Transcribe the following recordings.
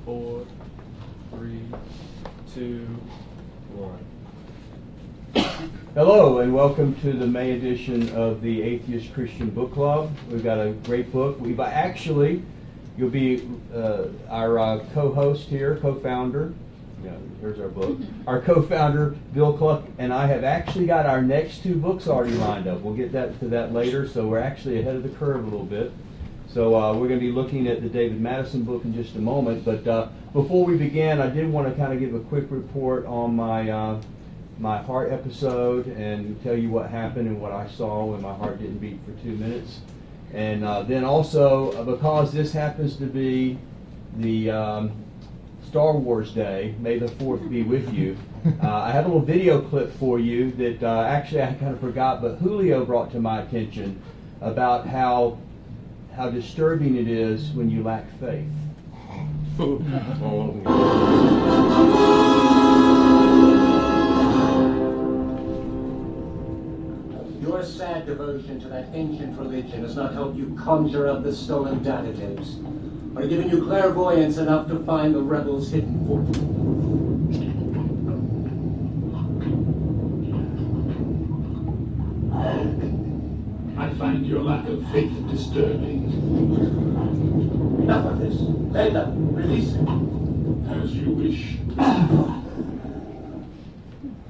4, 3, 2, 1. Hello and welcome to the May edition of the Atheist Christian Book Club. We've got a great book. You'll be our co-host here, co-founder. Yeah, here's our book. Our co-founder, Bill Cluck, and I have actually got our next two books already lined up. We'll get to that later, so we're actually ahead of the curve a little bit. So we're going to be looking at the David Madison book in just a moment. But before we begin, I did want to kind of give a quick report on my heart episode and tell you what happened and what I saw when my heart didn't beat for 2 minutes. And then also, because this happens to be the Star Wars Day, May the 4th be with you, I have a little video clip for you that actually I kind of forgot, but Julio brought to my attention about how disturbing it is when you lack faith. Your sad devotion to that ancient religion has not helped you conjure up the stolen data tapes, or given you clairvoyance enough to find the rebels' hidden fort. I find your lack of faith disturbing. Enough of this. Later, release it. As you wish.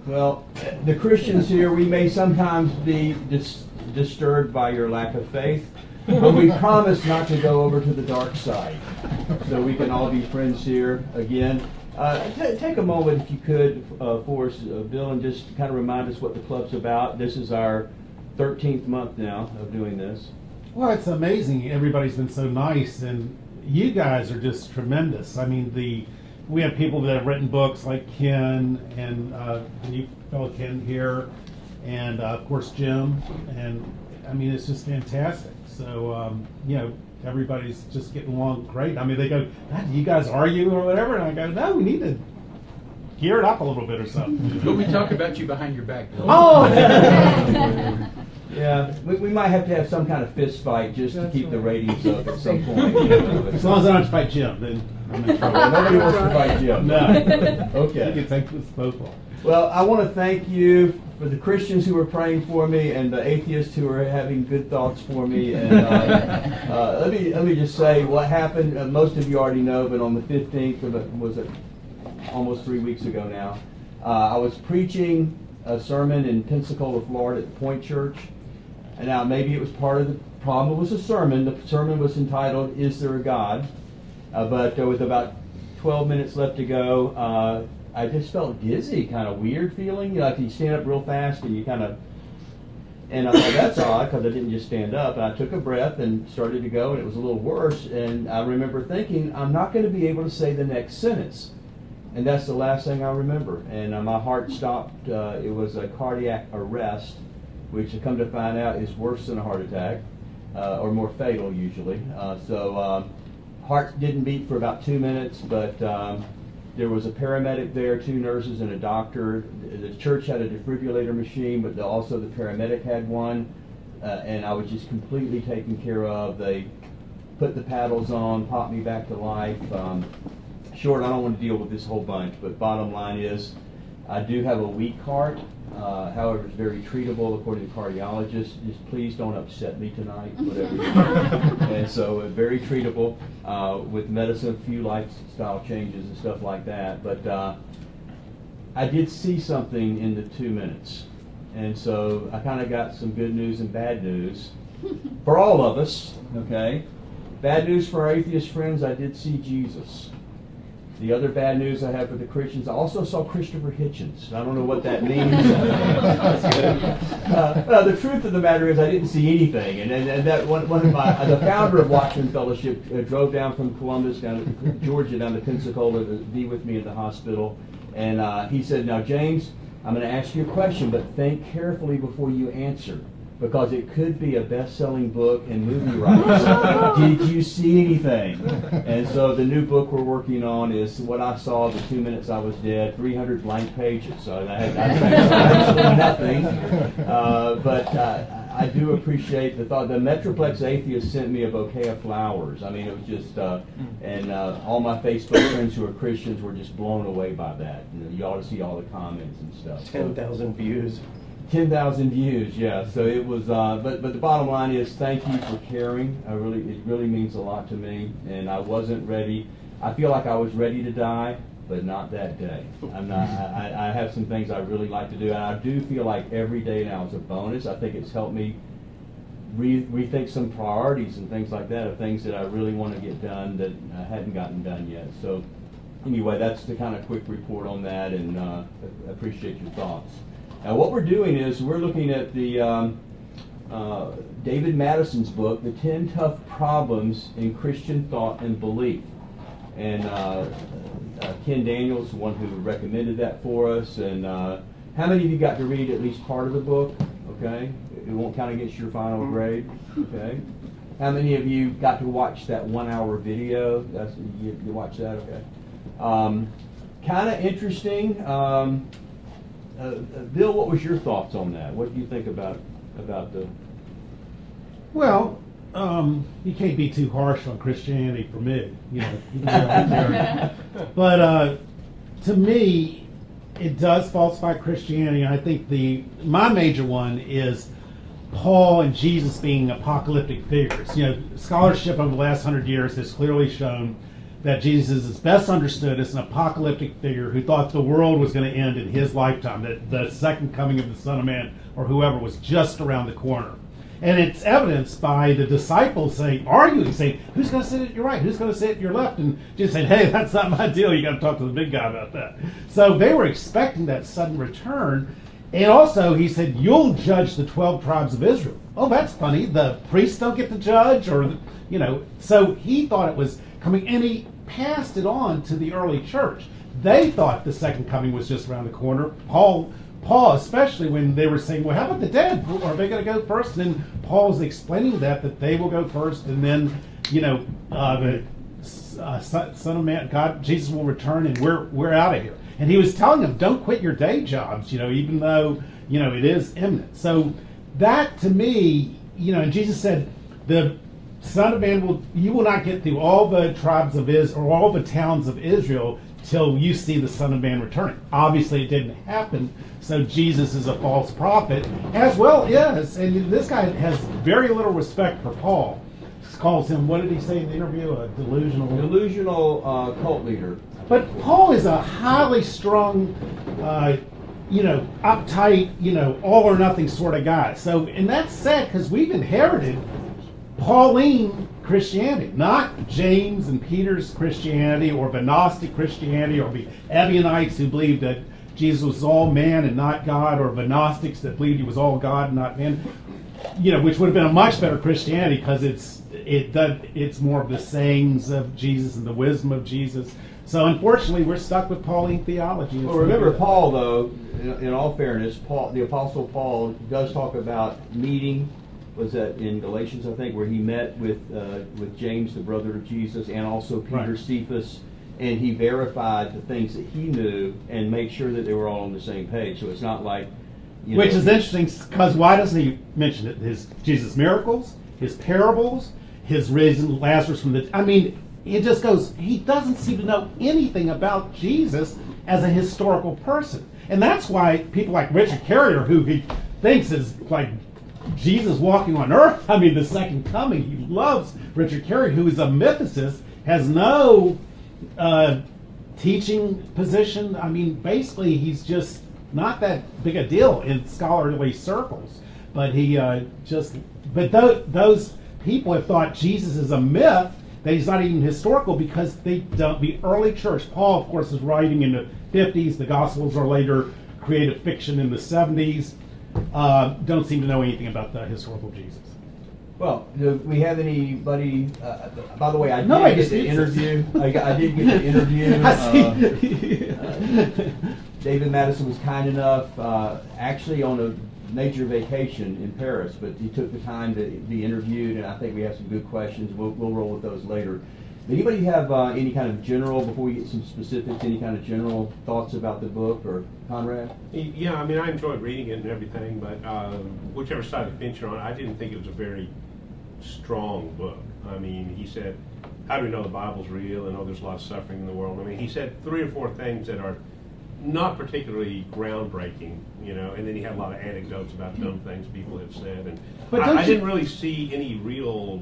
Well, the Christians here, we may sometimes be disturbed by your lack of faith, but we promise not to go over to the dark side, so we can all be friends here again. Take a moment, if you could, for us, Bill, and just kind of remind us what the club's about. This is our 13th month now of doing this. Well, it's amazing. Everybody's been so nice, and you guys are just tremendous. I mean, we have people that have written books like Ken and the new fellow Ken here, and of course Jim, and I mean it's just fantastic. So everybody's just getting along great. I mean, they go, "Do you guys argue or whatever?" And I go, "No, we need to gear it up a little bit or something." But we talk about you behind your back, Bill. Oh. Yeah, we might have to have some kind of fist fight just to keep the ratings up at some point. As long as I don't have to fight Jim, then I'm in trouble. Nobody wants to fight Jim. No. Okay. You can take this both off. Well, I want to thank you for the Christians who are praying for me and the atheists who are having good thoughts for me. And let me just say what happened. Most of you already know, but on the 15th, was it almost 3 weeks ago now, I was preaching a sermon in Pensacola, Florida at the Point Church. And now maybe it was part of the problem. It was a sermon. The sermon was entitled, "Is There a God?" But with about 12 minutes left to go, I just felt dizzy, kind of weird feeling. Like you stand up real fast and you kind of, and I thought that's odd because I didn't just stand up. And I took a breath and started to go, and it was a little worse. And I remember thinking, I'm not going to be able to say the next sentence. And that's the last thing I remember. And my heart stopped. It was a cardiac arrest, which I come to find out is worse than a heart attack, or more fatal usually. Heart didn't beat for about 2 minutes, but there was a paramedic there, 2 nurses and a doctor. The church had a defibrillator machine, but also the paramedic had one, and I was just completely taken care of. They put the paddles on, popped me back to life. Short, I don't want to deal with this whole bunch, but bottom line is I do have a weak heart. However, it's very treatable according to cardiologists. Just please don't upset me tonight, whatever you do. And so very treatable with medicine, a few lifestyle changes and stuff like that. But I did see something in the 2 minutes. And so I kind of got some good news and bad news for all of us, okay? Bad news for our atheist friends, I did see Jesus. The other bad news I have for the Christians, I also saw Christopher Hitchens. I don't know what that means. The truth of the matter is I didn't see anything. And that one of the founder of Watchman Fellowship drove down from Columbus down to Georgia, down to Pensacola to be with me at the hospital. And he said, "Now, James, I'm going to ask you a question, but think carefully before you answer, because it could be a best-selling book and movie rights. Did you see anything?" And so the new book we're working on is what I saw the 2 minutes I was dead, 300 blank pages. So I had absolutely nothing. But I do appreciate the thought. The Metroplex Atheist sent me a bouquet of flowers. I mean, it was just, and all my Facebook friends who are Christians were just blown away by that. You ought to see all the comments and stuff. 10,000 views. 10,000 views, yeah. So it was, but the bottom line is, thank you for caring. It really means a lot to me. And I wasn't ready. I feel like I was ready to die, but not that day. I'm not. I have some things I really like to do, and I do feel like every day now is a bonus. I think it's helped me rethink some priorities and things like that, of things that I really want to get done that I hadn't gotten done yet. So anyway, that's the kind of quick report on that, and I appreciate your thoughts. Now, what we're doing is we're looking at the David Madison's book, The 10 Tough Problems in Christian Thought and Belief. And Ken Daniels, the one who recommended that for us. And how many of you got to read at least part of the book? Okay. It won't count against your final grade. Okay. How many of you got to watch that 1-hour video? You watched that? Okay. Kind of interesting. Bill, what was your thoughts on that? What do you think about the... Well, you can't be too harsh on Christianity for me, you know. But to me, it does falsify Christianity. And I think my major one is Paul and Jesus being apocalyptic figures. You know, scholarship over the last 100 years has clearly shown that Jesus is best understood as an apocalyptic figure who thought the world was going to end in his lifetime, that the second coming of the Son of Man or whoever was just around the corner. And it's evidenced by the disciples arguing, saying, who's going to sit at your right? Who's going to sit at your left? And Jesus said, hey, that's not my deal. You got to talk to the big guy about that. So they were expecting that sudden return. And also, he said, you'll judge the 12 tribes of Israel. Oh, that's funny. The priests don't get to judge, or, you know. So he thought it was coming, and he passed it on to the early church. They thought the second coming was just around the corner. Paul, especially when they were saying, well, how about the dead? Are they going to go first? And then Paul's explaining that they will go first, and then, you know, the Son of Man, God, Jesus will return, and we're out of here. And he was telling them, don't quit your day jobs, you know, even though, you know, it is imminent. So that, to me, you know, and Jesus said, the Son of Man you will not get through all the tribes of Israel, or all the towns of Israel, till you see the Son of Man returning. Obviously, it didn't happen, so Jesus is a false prophet, as well as, and this guy has very little respect for Paul. He calls him, what did he say in the interview, a delusional cult leader. But Paul is a highly strung, you know, uptight, you know, all or nothing sort of guy. So, and that's sad because we've inherited Pauline Christianity, not James and Peter's Christianity, or the Gnostic Christianity, or the Ebionites who believed that Jesus was all man and not God, or the Gnostics that believed he was all God and not man. You know, which would have been a much better Christianity because it's more of the sayings of Jesus and the wisdom of Jesus. So unfortunately, we're stuck with Pauline theology. Well, remember Paul, though. In all fairness, the Apostle Paul does talk about meeting. Was that in Galatians, I think, where he met with James, the brother of Jesus, and also Peter, right, Cephas, and he verified the things that he knew and made sure that they were all on the same page. So it's not like, which is interesting, because why doesn't he mention it? His Jesus' miracles, his parables, his raising Lazarus from the... I mean, it just goes, he doesn't seem to know anything about Jesus as a historical person. And that's why people like Richard Carrier, who he thinks is like Jesus walking on earth, I mean, the second coming, he loves Richard Carrier, who is a mythicist, has no teaching position. I mean, basically, he's just not that big a deal in scholarly circles. But those people have thought Jesus is a myth, that he's not even historical, because the early church, Paul, of course, is writing in the 50s, the Gospels are later creative fiction in the 70s, don't seem to know anything about the historical Jesus. Well, do we have anybody, by the way, I did get the interview. I did get the interview. David Madison was kind enough, actually on a major vacation in Paris, but he took the time to be interviewed, and I think we have some good questions. We'll roll with those later. Anybody have any kind of general, before we get some specifics, any kind of general thoughts about the book, or Conrad? Yeah, I mean, I enjoyed reading it and everything, but whichever side of the fence you're on, I didn't think it was a very strong book. I mean, he said, how do we know the Bible's real and there's a lot of suffering in the world? I mean, he said 3 or 4 things that are not particularly groundbreaking, you know, and then he had a lot of anecdotes about dumb things people have said, and But I didn't really see any real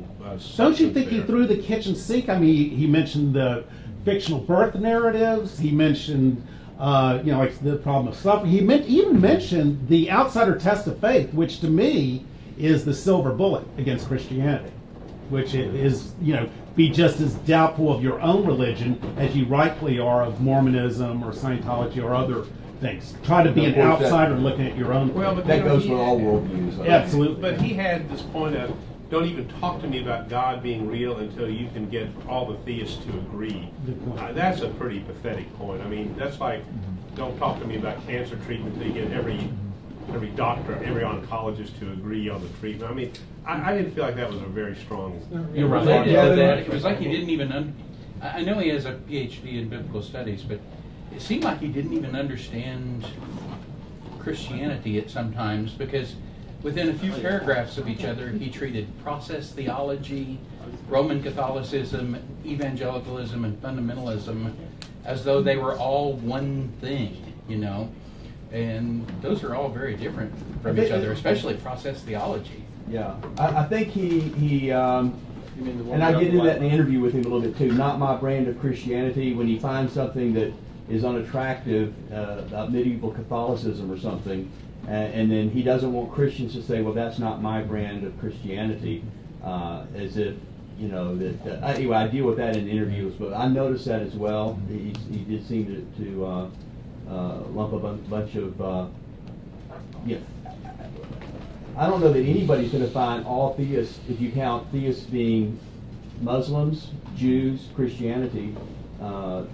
Don't you think he there. threw the kitchen sink? I mean, he mentioned the fictional birth narratives. He mentioned, like the problem of suffering. He even mentioned the outsider test of faith, which to me is the silver bullet against Christianity, which is, be just as doubtful of your own religion as you rightfully are of Mormonism or Scientology or other things. Try to be an outsider looking at your own. Well, but That goes with all worldviews. Absolutely. But he had this point of, don't even talk to me about God being real until you can get all the theists to agree. That's a pretty pathetic point. I mean, that's like, don't talk to me about cancer treatment until you get every doctor, every oncologist to agree on the treatment. I mean, I didn't feel like that was a very strong... You're right. It was like he didn't even... I know he has a PhD in biblical studies, but it seemed like he didn't even understand Christianity at some times, because within a few paragraphs of each other, he treated process theology, Roman Catholicism, evangelicalism, and fundamentalism as though they were all one thing, And those are all very different from each other, especially process theology. Yeah, I think he and I get into that in the interview with him a little bit too. Not my brand of Christianity. When he finds something that is unattractive, medieval Catholicism or something, and then he doesn't want Christians to say, well, that's not my brand of Christianity, as if, anyway, I deal with that in interviews, but I noticed that as well. He did seem to lump a bunch of, I don't know that anybody's going to find all theists, if you count theists being Muslims, Jews, Christianity. Are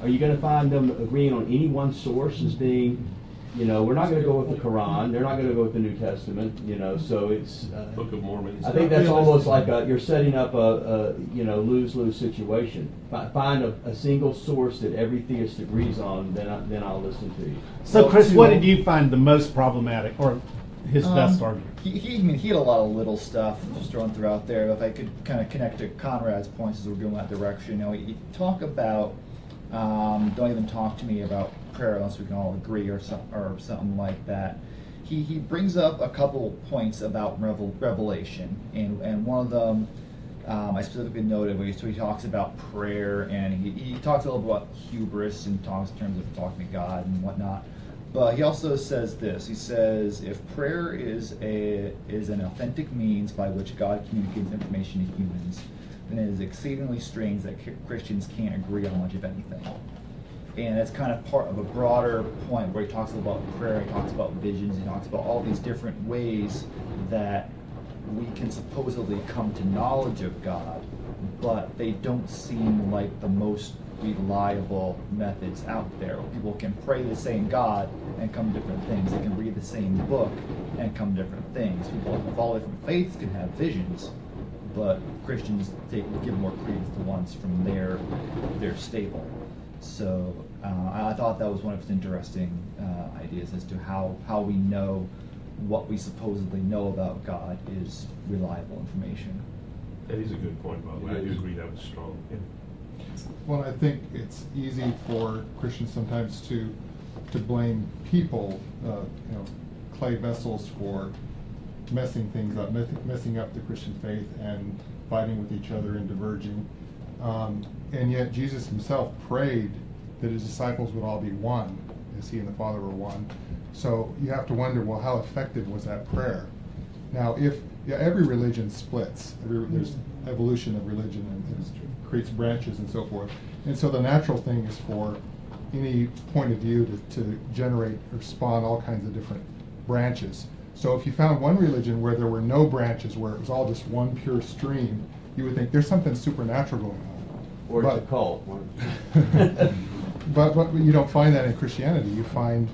you going to find them agreeing on any one source as being, we're not going to go with the Quran, they're not going to go with the New Testament, so it's... Book of Mormon. I think that's almost like you're setting up a lose-lose situation. Find a single source that every theist agrees on, then I'll listen to you. So, Chris, what did you find the most problematic, or his best argument? He had a lot of little stuff just thrown throughout there. If I could kind of connect to Conrad's points as we're going that direction, he talk about don't even talk to me about prayer unless we can all agree, or something like that. He brings up a couple points about revelation, and one of them I specifically noted where he talks about prayer, and he talks a little bit about hubris and talks in terms of talking to God and whatnot. But he also says this. He says, if prayer is an authentic means by which God communicates information to humans, then it is exceedingly strange that Christians can't agree on much of anything. And that's kind of part of a broader point where he talks about prayer, he talks about visions, he talks about all these different ways that we can supposedly come to knowledge of God, but they don't seem like the most reliable methods out there. People can pray the same God and come to different things. They can read the same book and come to different things. People of all different faiths can have visions, but Christians give more credence to ones from their stable. So I thought that was one of his interesting ideas as to how we know what we supposedly know about God is reliable information. That is a good point, by the way. I do agree that was strong. Yeah. Well, I think it's easy for Christians sometimes to blame people, clay vessels, for messing things up, messing up the Christian faith and fighting with each other and diverging. And yet Jesus himself prayed that his disciples would all be one, as he and the Father were one. So you have to wonder, well, how effective was that prayer? Now, every religion splits. There's evolution of religion and creates branches and so forth. And so the natural thing is for any point of view to generate or spawn all kinds of different branches. So if you found one religion where there were no branches, where it was all just one pure stream, you would think there's something supernatural going on. Or it's a cult. But you don't find that in Christianity. You find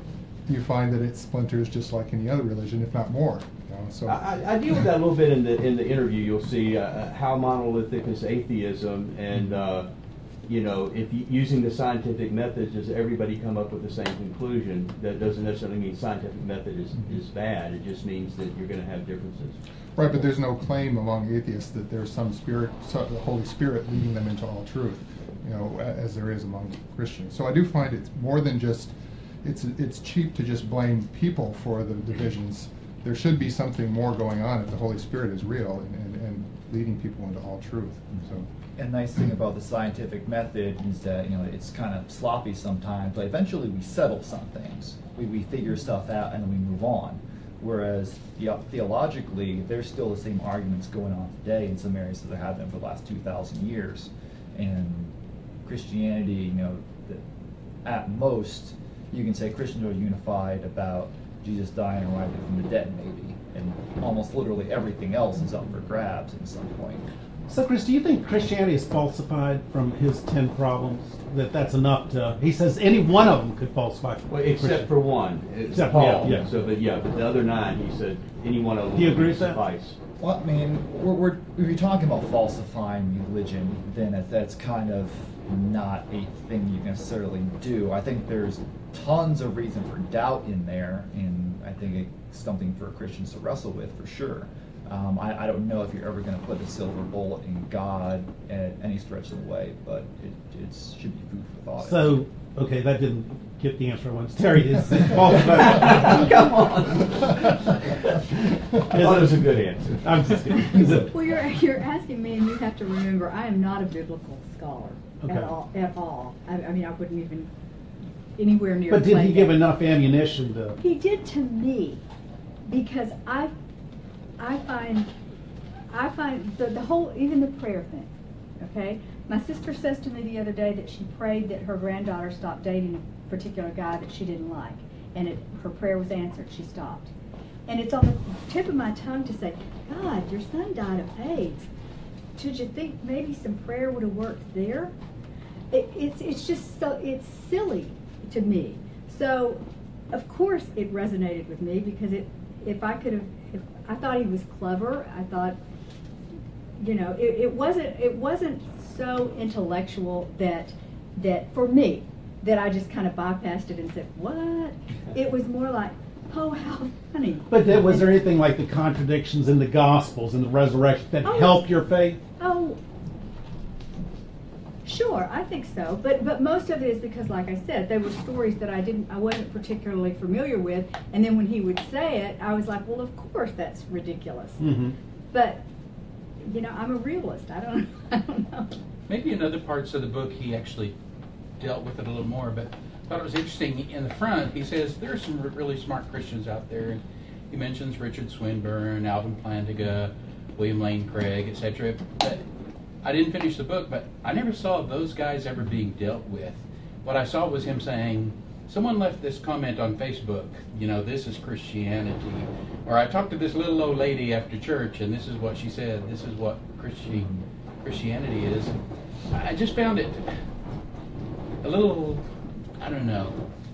you find that it splinters just like any other religion, if not more. You know, so I deal with that a little bit in the interview. You'll see how monolithic is atheism, and if using the scientific methods, does everybody come up with the same conclusion? That doesn't necessarily mean scientific method is bad. It just means that you're going to have differences. right, but there's no claim among atheists that there's some spirit, the Holy Spirit leading them into all truth, as there is among Christians. So I do find it's more than just, it's cheap to just blame people for the divisions. There should be something more going on if the Holy Spirit is real and leading people into all truth. So. And the nice thing about the scientific method is that it's kind of sloppy sometimes, but eventually we settle some things. We figure stuff out and then we move on. Whereas theologically, there's still the same arguments going on today in some areas that there have been for the last 2,000 years. And Christianity, at most, you can say Christians are unified about Jesus dying and rising from the dead, maybe. And almost literally everything else is up for grabs at some point. So, Chris, do you think Christianity is falsified from his 10 problems? That's enough to... He says any one of them could falsify. Well, except for one. Except Paul. Yeah. So, but the other 9, he said any one of them. Do you agree with that? Suffice. Well, I mean, if you're talking about falsifying religion, then that's kind of not a thing you necessarily do. I think there's tons of reason for doubt in there, and I think it's something for Christians to wrestle with for sure. I don't know if you're ever going to put a silver bullet in God at any stretch of the way, but it should be food for thought. So, okay, that didn't get the answer I wanted. Terry, is it falsified? Come on. That was a good answer. I'm just kidding. Well, you're asking me, and you have to remember, I am not a biblical scholar at all. I mean, I wouldn't even anywhere near. But did he give enough ammunition to? He did to me, because I find the whole, even the prayer thing, okay? My sister says to me the other day that she prayed that her granddaughter stopped dating a particular guy that she didn't like, and her prayer was answered. She stopped. And it's on the tip of my tongue to say, God, your son died of AIDS. Should you think maybe some prayer would have worked there? It's just so, it's silly to me. So, of course it resonated with me, because if I thought he was clever. I thought, it wasn't so intellectual that for me, that I just kind of bypassed it and said, what? It was more like, oh, how funny. But was there anything like the contradictions in the Gospels and the resurrection that helped your faith? Oh, sure, I think so. But most of it is because, like I said, they were stories that I wasn't particularly familiar with. And then when he would say it, I was like, well, of course that's ridiculous. Mm-hmm. But I'm a realist. I don't know. Maybe in other parts of the book he actually dealt with it a little more. But I thought it was interesting. In the front, he says there are some really smart Christians out there. And he mentions Richard Swinburne, Alvin Plantinga, William Lane Craig, etc. But I didn't finish the book, but I never saw those guys ever being dealt with. What I saw was him saying, someone left this comment on Facebook, this is Christianity. Or I talked to this little old lady after church, and this is what she said. This is what Christianity is. I just found it a little,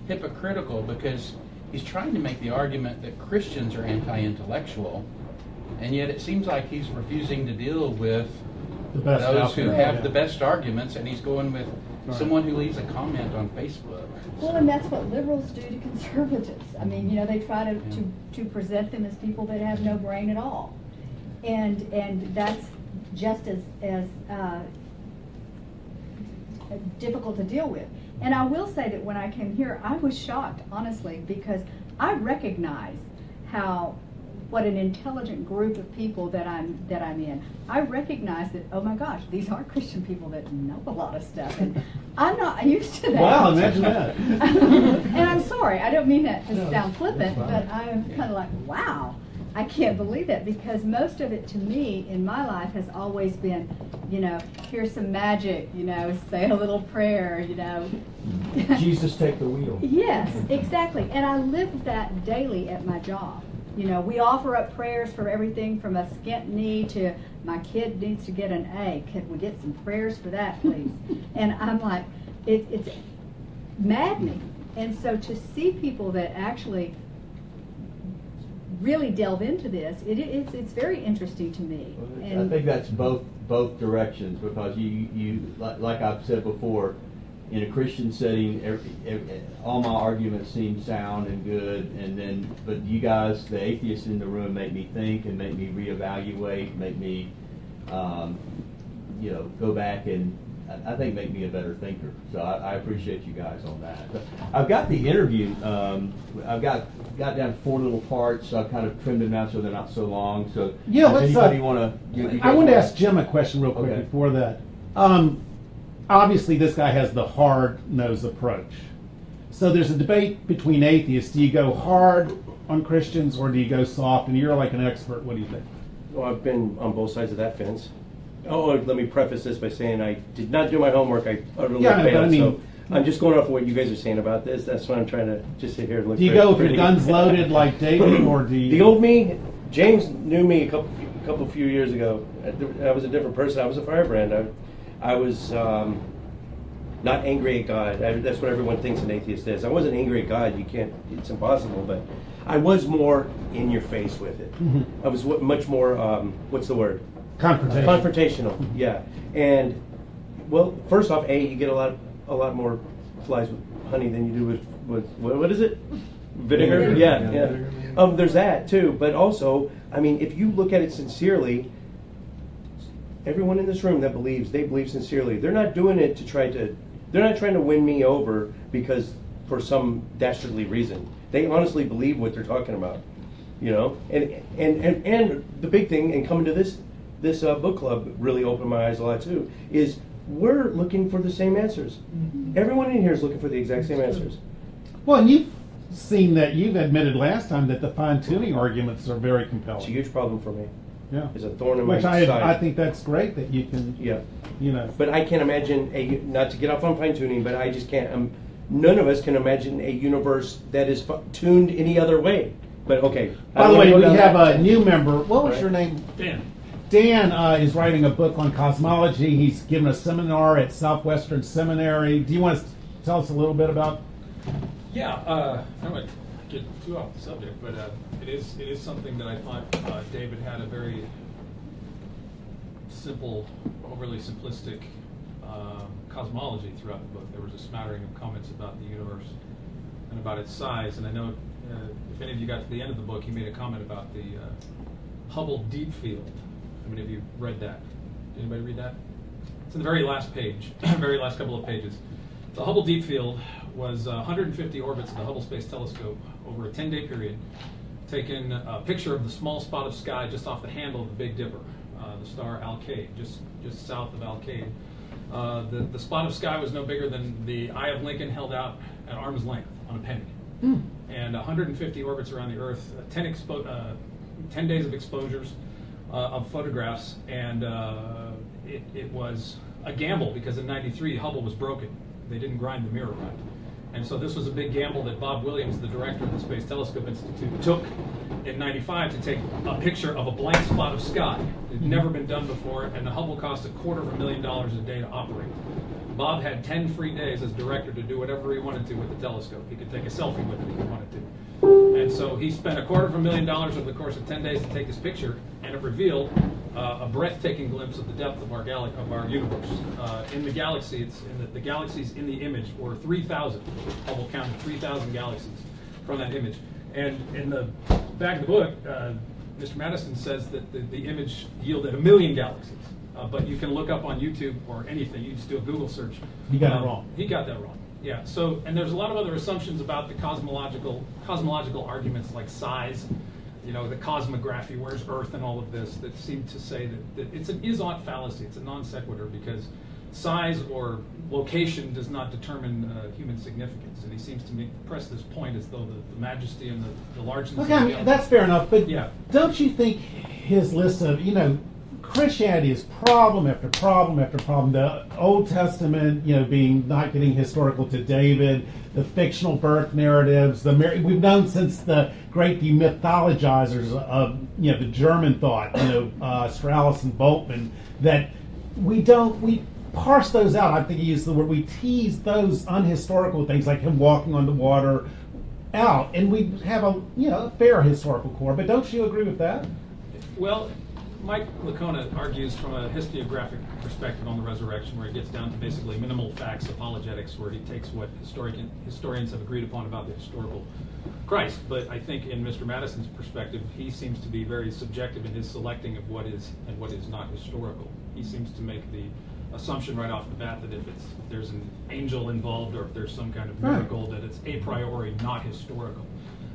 hypocritical, because he's trying to make the argument that Christians are anti-intellectual, and yet it seems like he's refusing to deal with those who have the best arguments, and he's going with someone who leaves a comment on Facebook. Well, and that's what liberals do to conservatives. I mean, they try to present them as people that have no brain at all, and that's just as difficult to deal with. And I will say that when I came here, I was shocked, honestly, because I recognize what an intelligent group of people that I'm in. I recognize that, oh my gosh, these are Christian people that know a lot of stuff, and I'm not used to that. Wow, imagine that. And I'm sorry, I don't mean that to sound flippant, but I'm kind of like, wow, I can't believe that, because most of it to me in my life has always been, here's some magic, say a little prayer, Jesus, take the wheel. Yes, exactly. And I live that daily at my job. We offer up prayers for everything from a skint knee to my kid needs to get an A. Could we get some prayers for that, please? And I'm like, it's maddening And so to see people that actually really delve into this, it's very interesting to me. I think that's both directions, because you like I've said before, in a Christian setting, all my arguments seem sound and good, but you guys, the atheists in the room, make me think and make me reevaluate, make me go back and I think make me a better thinker. So I appreciate you guys on that. But I've got the interview. I've got down 4 little parts. So I've kind of trimmed them down so they're not so long. So yeah, does anybody want to? I want to ask Jim a question real quick before that. Obviously, this guy has the hard-nosed approach. So there's a debate between atheists. Do you go hard on Christians or do you go soft? And you're like an expert. What do you think? Well, I've been on both sides of that fence. Oh, let me preface this by saying I did not do my homework. I utterly failed. So I'm just going off of what you guys are saying about this. That's why I'm trying to just sit here and look. Do you go with your guns loaded like David, or do you? The old me, James knew me a few years ago. I was a different person. I was a firebrand. I was not angry at God. That's what everyone thinks an atheist is. I wasn't angry at God. You can't. It's impossible. But I was more in your face with it. I was much more. What's the word? Confrontational, yeah. And well, first off, you get a lot more flies with honey than you do with what is it? Vinegar? Yeah. There's that too, but also, I mean, if you look at it sincerely, everyone in this room that they believe sincerely. They're not doing it they're not trying to win me over because for some dastardly reason. They honestly believe what they're talking about, And the big thing, and coming to this book club really opened my eyes a lot too, is we're looking for the same answers. Everyone in here is looking for the exact same answers. Well, and you've seen that, you've admitted last time that the fine-tuning arguments are very compelling. It's a huge problem for me. Yeah. It's a thorn in my Which side. I think that's great that you can, But I can't imagine, not to get off on fine-tuning, but I just can't, none of us can imagine a universe that is tuned any other way. But okay. By the way, we have a new member. What was your name? Dan. Dan is writing a book on cosmology. He's given a seminar at Southwestern Seminary. Do you want to tell us a little bit about? Yeah, I don't want to get too off the subject, but it is something that I thought David had a very simple, overly simplistic cosmology throughout the book. There was a smattering of comments about the universe and about its size, and I know if any of you got to the end of the book, he made a comment about the Hubble deep field. How many of you read that? Did anybody read that? It's in the very last page, very last couple of pages. The Hubble deep field was 150 orbits of the Hubble Space Telescope over a 10-day period, taken a picture of the small spot of sky just off the handle of the Big Dipper, the star Alkaid, just south of Alkaid. The spot of sky was no bigger than the eye of Lincoln held out at arm's length on a penny. And 150 orbits around the Earth, 10 days of exposures of photographs, and it was a gamble because in '93 Hubble was broken. They didn't grind the mirror right. And so this was a big gamble that Bob Williams, the director of the Space Telescope Institute, took in '95 to take a picture of a blank spot of sky. It had never been done before, and the Hubble cost $250,000 a day to operate. Bob had 10 free days as director to do whatever he wanted to with the telescope. He could take a selfie with it if he wanted to. And so he spent $250,000 over the course of 10 days to take this picture, and it revealed a breathtaking glimpse of the depth of our universe. In the galaxy, the galaxies in the image were 3,000. Hubble counted 3,000 galaxies from that image. And in the back of the book, Mr. Madison says that the image yielded 1 million galaxies. But you can look up on YouTube or anything. You just do a Google search. He got it wrong. He got that wrong. Yeah. So, and there's a lot of other assumptions about the cosmological arguments like size, the cosmography, where's Earth, and all of this that seem to say that it's an is-ought fallacy. It's a non sequitur because size or location does not determine human significance. And he seems to press this point as though the majesty and the largeness. Okay, of I mean, that's fair enough. But yeah. Don't you think his list of Christianity is problem after problem after problem. The Old Testament, being not getting historical to David, the fictional birth narratives, we've known since the great demythologizers of the German thought, Strauss and Boltzmann, that we parse those out. I think he used the word, we tease those unhistorical things like him walking on the water out, and we have a fair historical core. But don't you agree with that? Well, Mike Licona argues from a historiographic perspective on the resurrection, where he gets down to basically minimal facts apologetics, where he takes what historians have agreed upon about the historical Christ. But I think in Mr. Madison's perspective, he seems to be very subjective in his selecting of what is and what is not historical. He seems to make the assumption right off the bat that if there's an angel involved or if there's some kind of miracle, that it's a priori not historical.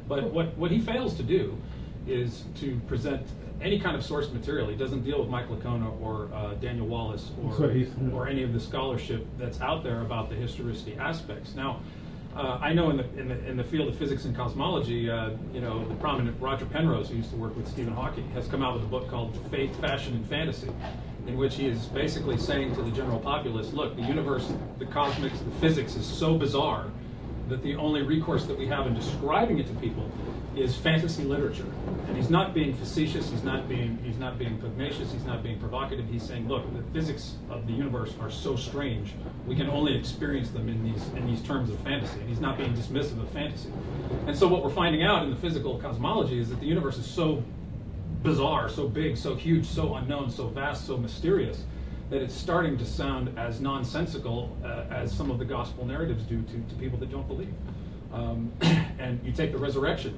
But what he fails to do is to present any kind of source material. He doesn't deal with Mike Licona or Daniel Wallace or any of the scholarship that's out there about the historicity aspects. Now, I know in the field of physics and cosmology, the prominent Roger Penrose, who used to work with Stephen Hawking, has come out with a book called Faith, Fashion, and Fantasy, in which he is basically saying to the general populace, look, the universe, the cosmics, the physics is so bizarre that the only recourse that we have in describing it to people is fantasy literature. And he's not being facetious, he's not being pugnacious, he's not being provocative. He's saying, look, the physics of the universe are so strange, we can only experience them in these terms of fantasy. And he's not being dismissive of fantasy. And so what we're finding out in the physical cosmology is that the universe is so bizarre, so big, so huge, so unknown, so vast, so mysterious, that it's starting to sound as nonsensical as some of the gospel narratives do to people that don't believe. And you take the resurrection.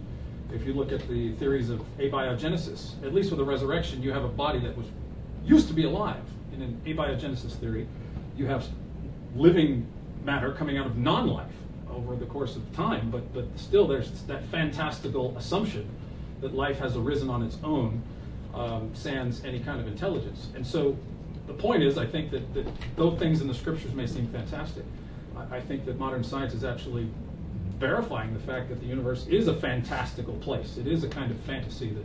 If you look at the theories of abiogenesis, at least with the resurrection, you have a body that used to be alive. In an abiogenesis theory, you have living matter coming out of non-life over the course of time, but still there's that fantastical assumption that life has arisen on its own, sans any kind of intelligence. And so the point is, I think that though things in the scriptures may seem fantastic, I think that modern science is actually verifying the fact that the universe is a fantastical place. It is a kind of fantasy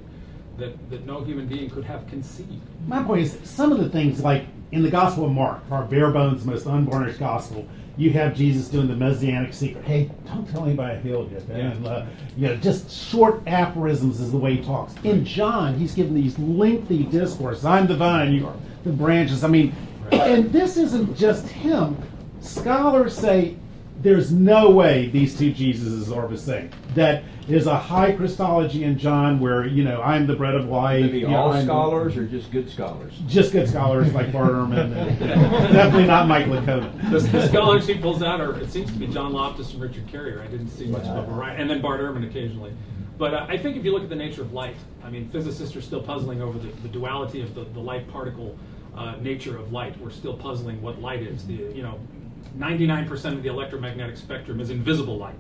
that no human being could have conceived. My point is, some of the things, like in the Gospel of Mark, our bare bones, most unvarnished gospel, you have Jesus doing the messianic secret. Hey, don't tell anybody I healed you. And, just short aphorisms is the way he talks. In John, he's given these lengthy discourses. I'm the vine, you are the branches. I mean, and this isn't just him. Scholars say there's no way these two Jesuses are the same. That is a high Christology in John where, I'm the bread of life. Maybe all scholars or just good scholars? Just good scholars like Bart Ehrman. Definitely not Mike Licona. The scholars he pulls out it seems to be John Loftus and Richard Carrier. I didn't see much of a variety. And then Bart Ehrman occasionally. But I think if you look at the nature of light, I mean, physicists are still puzzling over the duality of the light particle nature of light. We're still puzzling what light is. 99% of the electromagnetic spectrum is invisible light.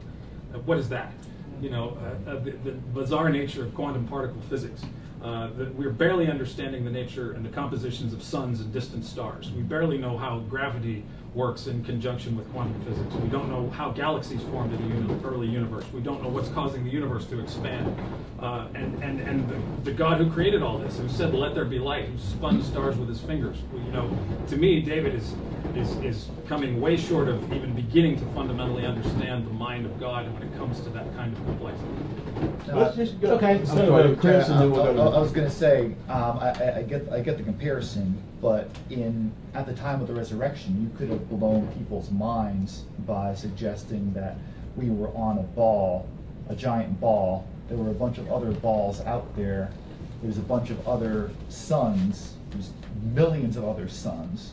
What is that? The bizarre nature of quantum particle physics. We're barely understanding the nature and the compositions of suns and distant stars. We barely know how gravity works in conjunction with quantum physics. We don't know how galaxies formed in the early universe. We don't know what's causing the universe to expand. And the God who created all this, who said, "Let there be light," who spun stars with his fingers. To me, David is coming way short of even beginning to fundamentally understand the mind of God when it comes to that kind of complexity. Let's just go. Okay, so Chris, and then we'll go to I was going to say, I get the comparison, but at the time of the resurrection, you could have blown people's minds by suggesting that we were on a giant ball. There were a bunch of other balls out there. There's a bunch of other suns. There's millions of other suns.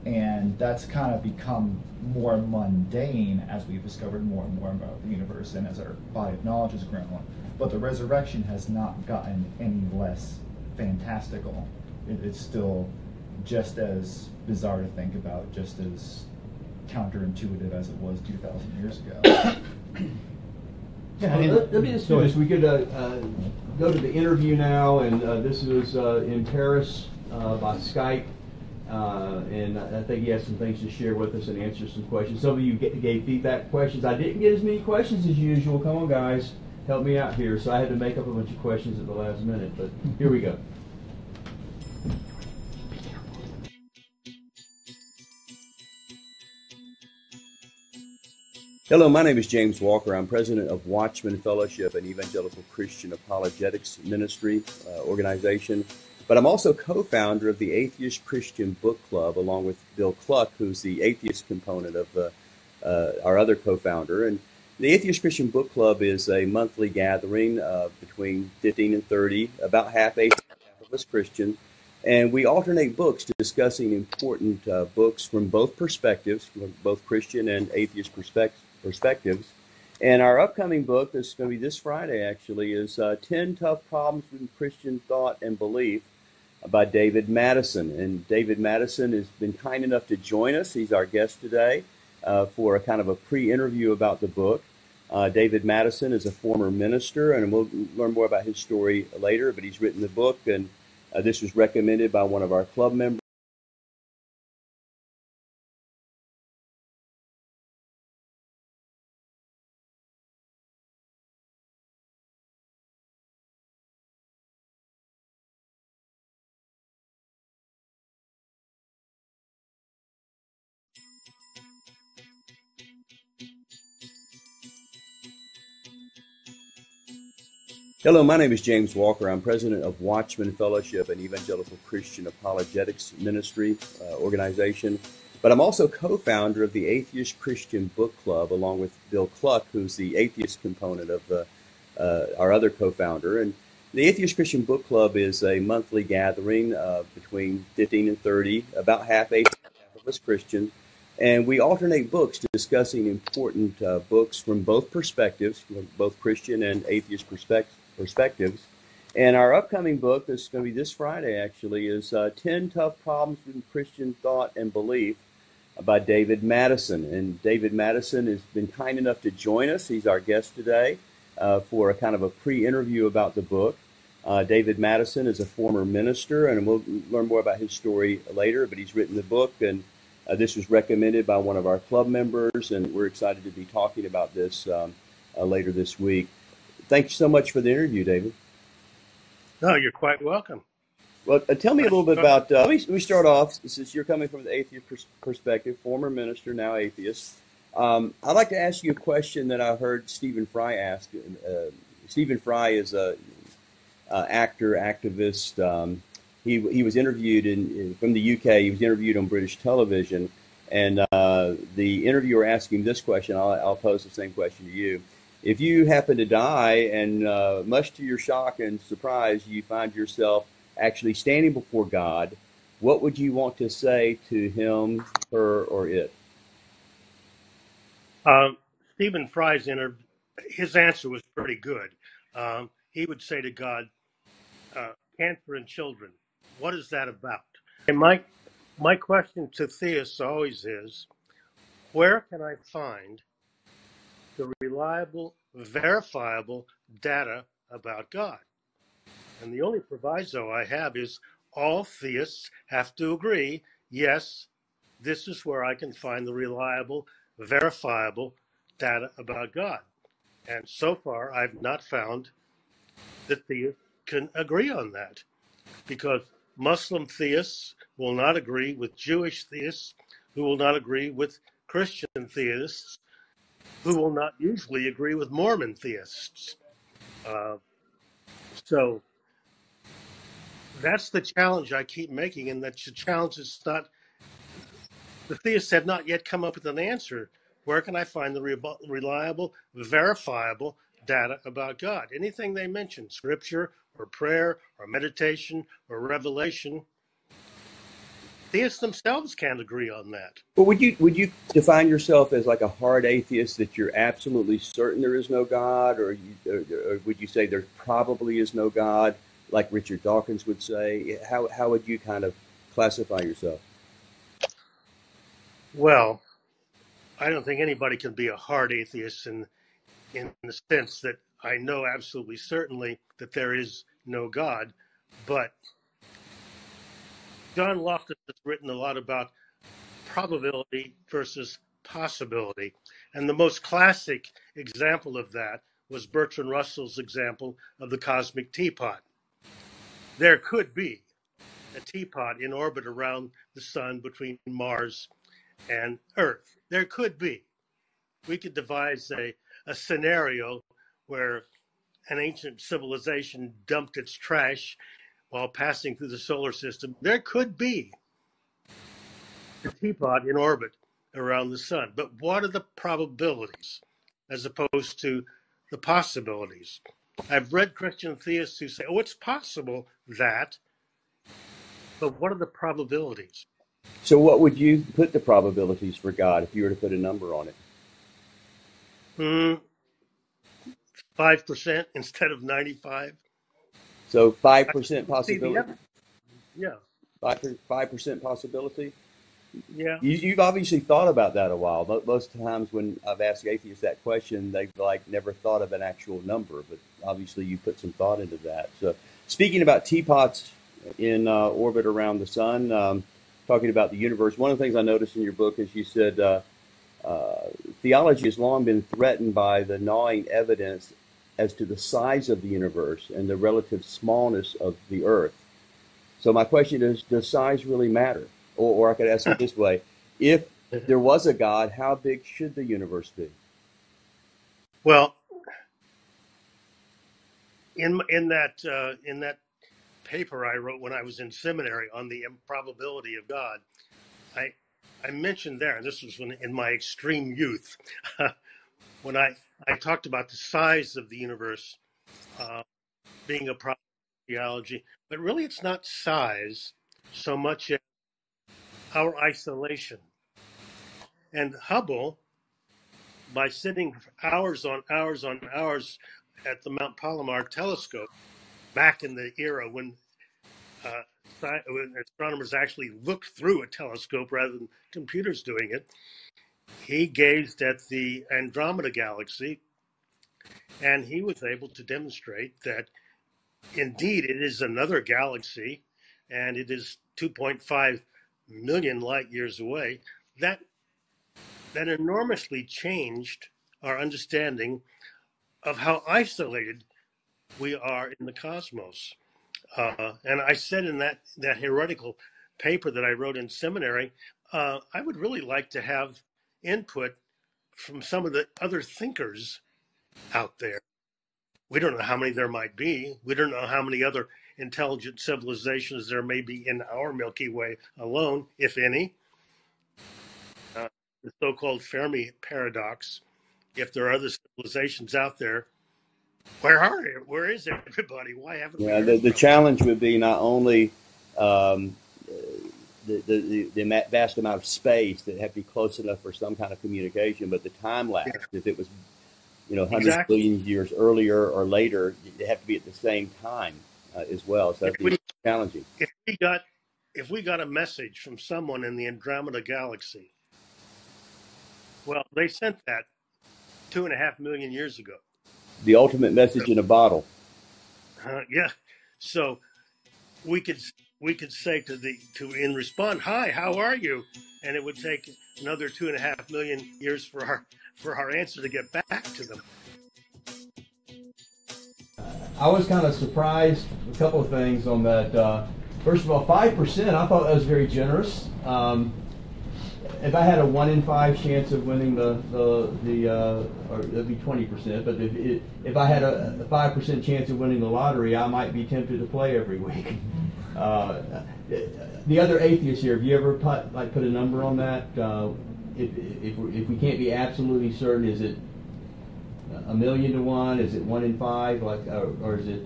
And that's kind of become more mundane as we've discovered more and more about the universe and as our body of knowledge has grown. But the resurrection has not gotten any less fantastical. It's still just as bizarre to think about, just as counterintuitive as it was 2,000 years ago. Let me just do this. We could go to the interview now, and this was in Paris by Skype. And I think he has some things to share with us and answer some questions. Some of you gave feedback questions. I didn't get as many questions as usual. Come on, guys. Help me out here. So I had to make up a bunch of questions at the last minute. But here we go. Hello, my name is James Walker. I'm president of Watchman Fellowship, an evangelical Christian apologetics ministry organization. but I'm also co-founder of the Atheist Christian Book Club, along with Bill Cluck, who's the atheist component of our other co-founder. And the Atheist Christian Book Club is a monthly gathering between 15 and 30, about half atheist, half of us Christian. And we alternate books discussing important books from both perspectives, from both Christian and atheist perspectives. And our upcoming book, that's going to be this Friday actually, is 10 Tough Problems with Christian Thought and Belief by David Madison. And David Madison has been kind enough to join us. He's our guest today for a kind of a pre-interview about the book. David Madison is a former minister, and we'll learn more about his story later, but he's written the book, and this was recommended by one of our club members. Hello, my name is James Walker. I'm president of Watchman Fellowship, an evangelical Christian apologetics ministry organization. But I'm also co-founder of the Atheist Christian Book Club, along with Bill Cluck, who's the atheist component of our other co-founder. And the Atheist Christian Book Club is a monthly gathering between 15 and 30, about half atheist, half of us Christian. And we alternate books discussing important books from both perspectives, from both Christian and atheist perspectives. And our upcoming book, that's going to be this Friday actually, is 10 Tough Problems with Christian Thought and Belief by David Madison. And David Madison has been kind enough to join us. He's our guest today for a kind of a pre-interview about the book. David Madison is a former minister, and we'll learn more about his story later, but he's written the book, and this was recommended by one of our club members, and we're excited to be talking about this later this week. Thank you so much for the interview, David. No, you're quite welcome. Well, tell me a little bit about, let me start off, since you're coming from the atheist perspective, former minister, now atheist. I'd like to ask you a question that I heard Stephen Fry ask. Stephen Fry is a actor, activist. He was interviewed from the UK. He was interviewed on British television, and the interviewer asked him this question. I'll pose the same question to you. If you happen to die, and much to your shock and surprise, you find yourself actually standing before God, what would you want to say to him, her, or it? Stephen Fry's his answer was pretty good. He would say to God, cancer in children, what is that about? And my question to theists always is, where can I find the reliable, verifiable data about God? And the only proviso I have is all theists have to agree, yes, this is where I can find the reliable, verifiable data about God. And so far, I've not found that theists can agree on that, because Muslim theists will not agree with Jewish theists, who will not agree with Christian theists, who will not usually agree with Mormon theists. So that's the challenge I keep making, and that the challenge is not, the theists have not yet come up with an answer. Where can I find the reliable, verifiable data about God? Anything they mention, scripture or prayer or meditation or revelation, theists themselves can't agree on that. But would you define yourself as like a hard atheist, that you're absolutely certain there is no God, or would you say there probably is no God, like Richard Dawkins would say? How would you kind of classify yourself? Well, I don't think anybody can be a hard atheist in the sense that I know absolutely certainly that there is no God, but John Loftus has written a lot about probability versus possibility. And the most classic example of that was Bertrand Russell's example of the cosmic teapot. There could be a teapot in orbit around the sun between Mars and Earth. There could be. We could devise a scenario where an ancient civilization dumped its trash while passing through the solar system, there could be a teapot in orbit around the sun. But what are the probabilities as opposed to the possibilities? I've read Christian theists who say, oh, it's possible that, but what are the probabilities? So what would you put the probabilities for God if you were to put a number on it? 5% instead of 95. So 5% possibility? Yeah. 5% possibility? Yeah. You've obviously thought about that a while. Most times when I've asked atheists that question, they've never thought of an actual number, but obviously you put some thought into that. So speaking about teapots in orbit around the sun, talking about the universe, one of the things I noticed in your book is you said theology has long been threatened by the gnawing evidence as to the size of the universe and the relative smallness of the earth. So my question is, does size really matter? Or I could ask it this way: if there was a God, how big should the universe be? Well, in that paper I wrote when I was in seminary on the improbability of God, I mentioned there, and this was in my extreme youth, when I talked about the size of the universe being a problem in theology, but really it's not size so much as our isolation. And Hubble, by sitting hours on hours on hours at the Mount Palomar telescope, back in the era when astronomers actually looked through a telescope rather than computers doing it, he gazed at the Andromeda galaxy, and he was able to demonstrate that indeed it is another galaxy, and it is 2.5 million light years away. That enormously changed our understanding of how isolated we are in the cosmos. And I said in that heretical paper that I wrote in seminary, I would really like to have input from some of the other thinkers out there. We don't know how many there might be. We don't know how many other intelligent civilizations there may be in our Milky Way alone, if any. The so-called Fermi paradox. If there are other civilizations out there, where are they? Where is everybody? Why haven't we heard The from them? challenge would be not only the vast amount of space that have to be close enough for some kind of communication, but the time lapse. Yeah. If it was, hundreds of billions of years earlier or later, they have to be at the same time as well. So that's challenging. If we got a message from someone in the Andromeda galaxy, well, they sent that 2.5 million years ago. The ultimate message in a bottle. Yeah. So we could say in response, "Hi, how are you?" And it would take another 2.5 million years for our answer to get back to them. I was kind of surprised a couple of things on that. First of all, 5%, I thought that was very generous. If I had a 1 in 5 chance of winning or it'd be 20%, but if I had a 5% chance of winning the lottery, I might be tempted to play every week. The other atheists here, have you ever put a number on that? If we can't be absolutely certain, is it 1,000,000 to 1? Is it 1 in 5? Or is it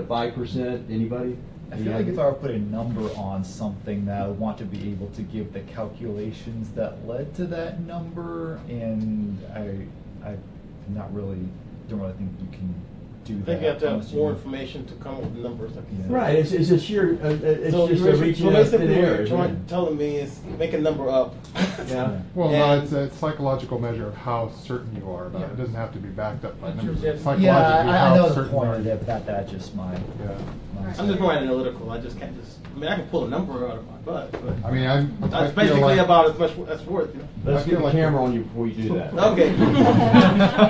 5%? Anybody? I feel like if I were to put a number on something, that I would want to be able to give the calculations that led to that number, and I don't really think you can do that. I think you have to have more information to come up with numbers. Like you said. Right, it's a sheer, it's so just a reaching out thin air. Telling me is make a number up. Yeah. Well, no, it's a psychological measure of how certain you are about it. It doesn't have to be backed up by numbers. Psychologically, I know the certain point of it, but that's just my. Yeah. I'm just more analytical. I just can't I can pull a number out of my butt. But I mean, that's basically about as much as worth. Let's get the camera on you before you do that. Okay.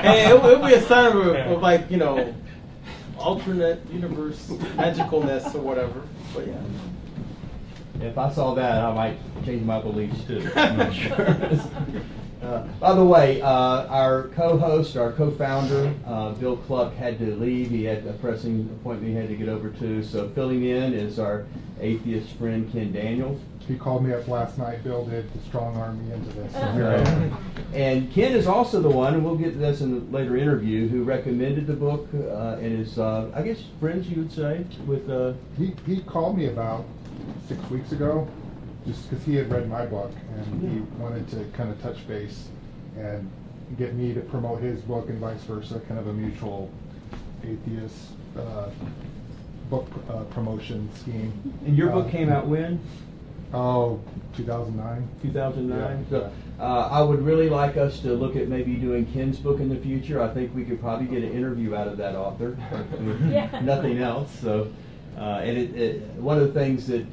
Hey, it'll be a sign of alternate universe magicalness or whatever. But yeah. If I saw that, I might change my beliefs too. I'm not sure. By the way, our co-host, our co-founder, Bill Cluck, had to leave. He had a pressing appointment he had to get over to. So filling in is our atheist friend, Ken Daniels. He called me up last night, Bill did, to strong-arm me into this. So here I am. And Ken is also the one, and we'll get to this in a later interview, who recommended the book and is, I guess, friends, you would say, with... He called me about 6 weeks ago, just because he had read my book, and he wanted to kind of touch base and get me to promote his book and vice versa, kind of a mutual atheist book promotion scheme. And your book came out when? Oh, 2009. 2009? Yeah. So, I would really like us to look at maybe doing Ken's book in the future. I think we could probably get an interview out of that author, if nothing else. So, and one of the things that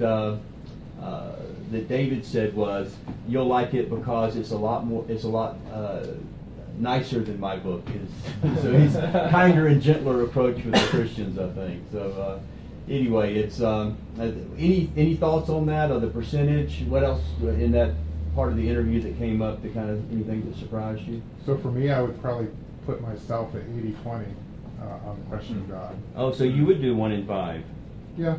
that David said was, you'll like it because it's a lot nicer than my book is. So he's kinder and gentler approach with the Christians, I think. So anyway, it's any thoughts on that, or the percentage? What else in that part of the interview that came up, that kind of anything that surprised you? So for me, I would probably put myself at 80-20 on the question of God. Oh, so you would do 1 in 5? Yeah.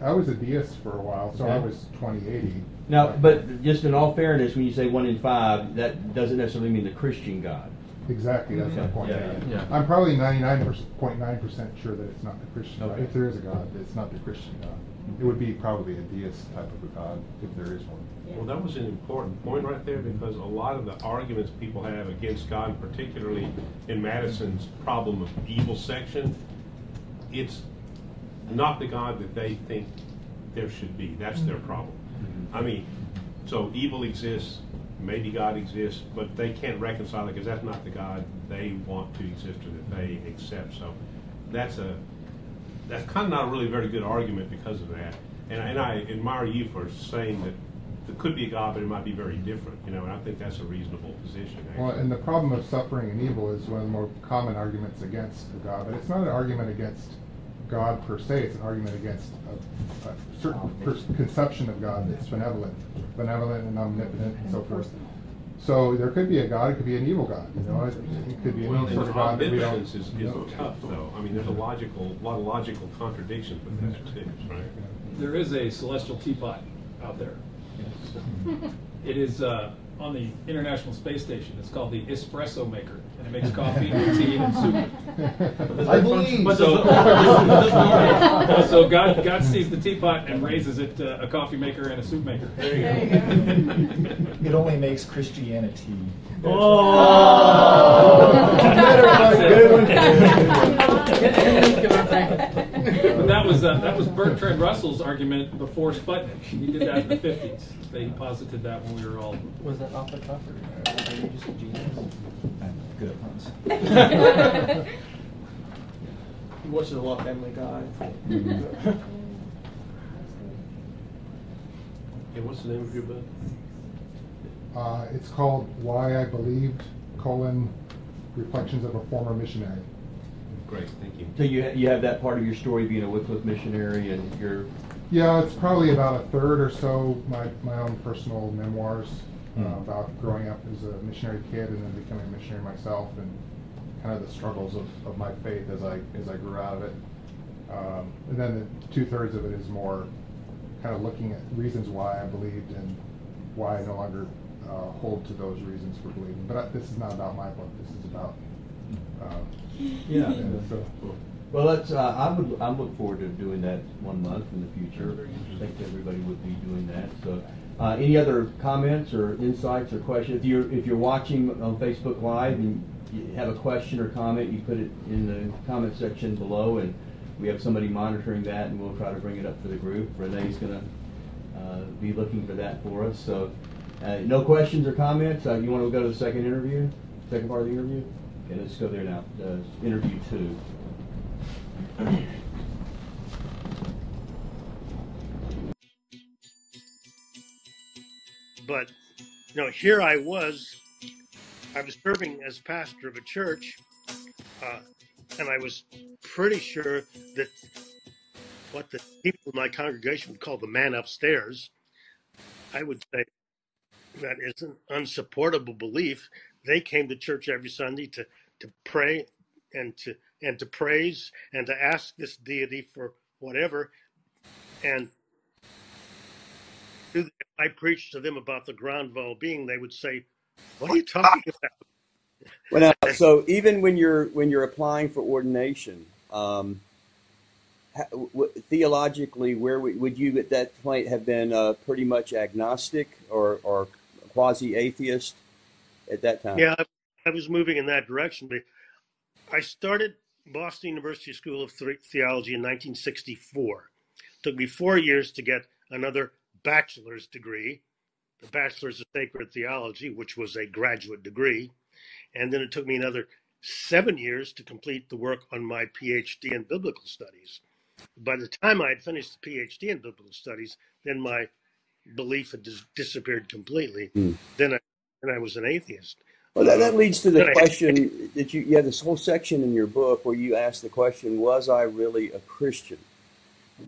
I was a deist for a while, so Okay. I was 20-80. Now, but just in all fairness, when you say 1 in 5, that doesn't necessarily mean the Christian God. Exactly, that's my point. Yeah. I'm probably 99.9% sure that it's not the Christian God. Okay. If there is a God, it's not the Christian God. It would be probably a deist type of a God, if there is one. Well, that was an important point right there, because a lot of the arguments people have against God, and particularly in Madison's problem of evil section, it's not the God that they think there should be. That's their problem. I mean, so evil exists, maybe God exists, but they can't reconcile it because that's not the God they want to exist or that they accept. So that's kind of not a really very good argument because of that. And I admire you for saying that there could be a God, but it might be very different, and I think that's a reasonable position, actually. Well, and the problem of suffering and evil is one of the more common arguments against a God, but it's not an argument against God per se, it's an argument against a certain conception of God that's benevolent and omnipotent and so forth. So there could be a God, it could be an evil God, it could be any sort of God that we don't omnipotence is tough, though. I mean, there's a lot of logical contradictions with that, too, right? There is a celestial teapot out there. It is on the International Space Station. It's called the espresso maker, and it makes coffee and tea and soup. I believe. So God sees the teapot and raises it a coffee maker and a soup maker. There you go. It only makes Christianity. But that was Bertrand Russell's argument before Sputnik. He did that in the 50s. They posited that when we were all... Was that off the cuff, or are you just a genius? I'm good at puns. He watches a lot of Family Guy. Hey, what's the name of your book? It's called Why I Believed, Reflections of a Former Missionary. Great, thank you. So you have that part of your story being a Wycliffe missionary, and you're... Yeah, it's probably about a third or so my own personal memoirs about growing up as a missionary kid and then becoming a missionary myself, and kind of the struggles of my faith as I grew out of it. And then the 2/3 of it is more kind of looking at reasons why I believed and why I no longer hold to those reasons for believing. But this is not about my book. This is about so. Well, let's. I'm looking forward to doing that 1 month in the future. I think everybody would be doing that. So, any other comments or insights or questions? If you're watching on Facebook Live and you have a question or comment, you put it in the comment section below, and we have somebody monitoring that, and we'll try to bring it up to the group. Renee's going to be looking for that for us. So, no questions or comments. You want to go to the second part of the interview? Okay, let's go there now. Interview 2. But, here I was serving as pastor of a church, and I was pretty sure that what the people in my congregation would call the man upstairs, I would say, that is an unsupportable belief. They came to church every Sunday to pray and to praise and to ask this deity for whatever. And if I preached to them about the ground of all being, they would say, "What are you talking about?" Well, now, so even when you're applying for ordination, theologically, where would you at that point have been pretty much agnostic or quasi-atheist at that time? Yeah, I was moving in that direction. But I started Boston University School of Theology in 1964. It took me 4 years to get another bachelor's degree, the Bachelor's of Sacred Theology, which was a graduate degree. And then it took me another 7 years to complete the work on my PhD in biblical studies. By the time I had finished the PhD in biblical studies, then my belief had disappeared completely. Then I was an atheist. Well, that leads to the question that you have this whole section in your book where you ask the question, was I really a Christian?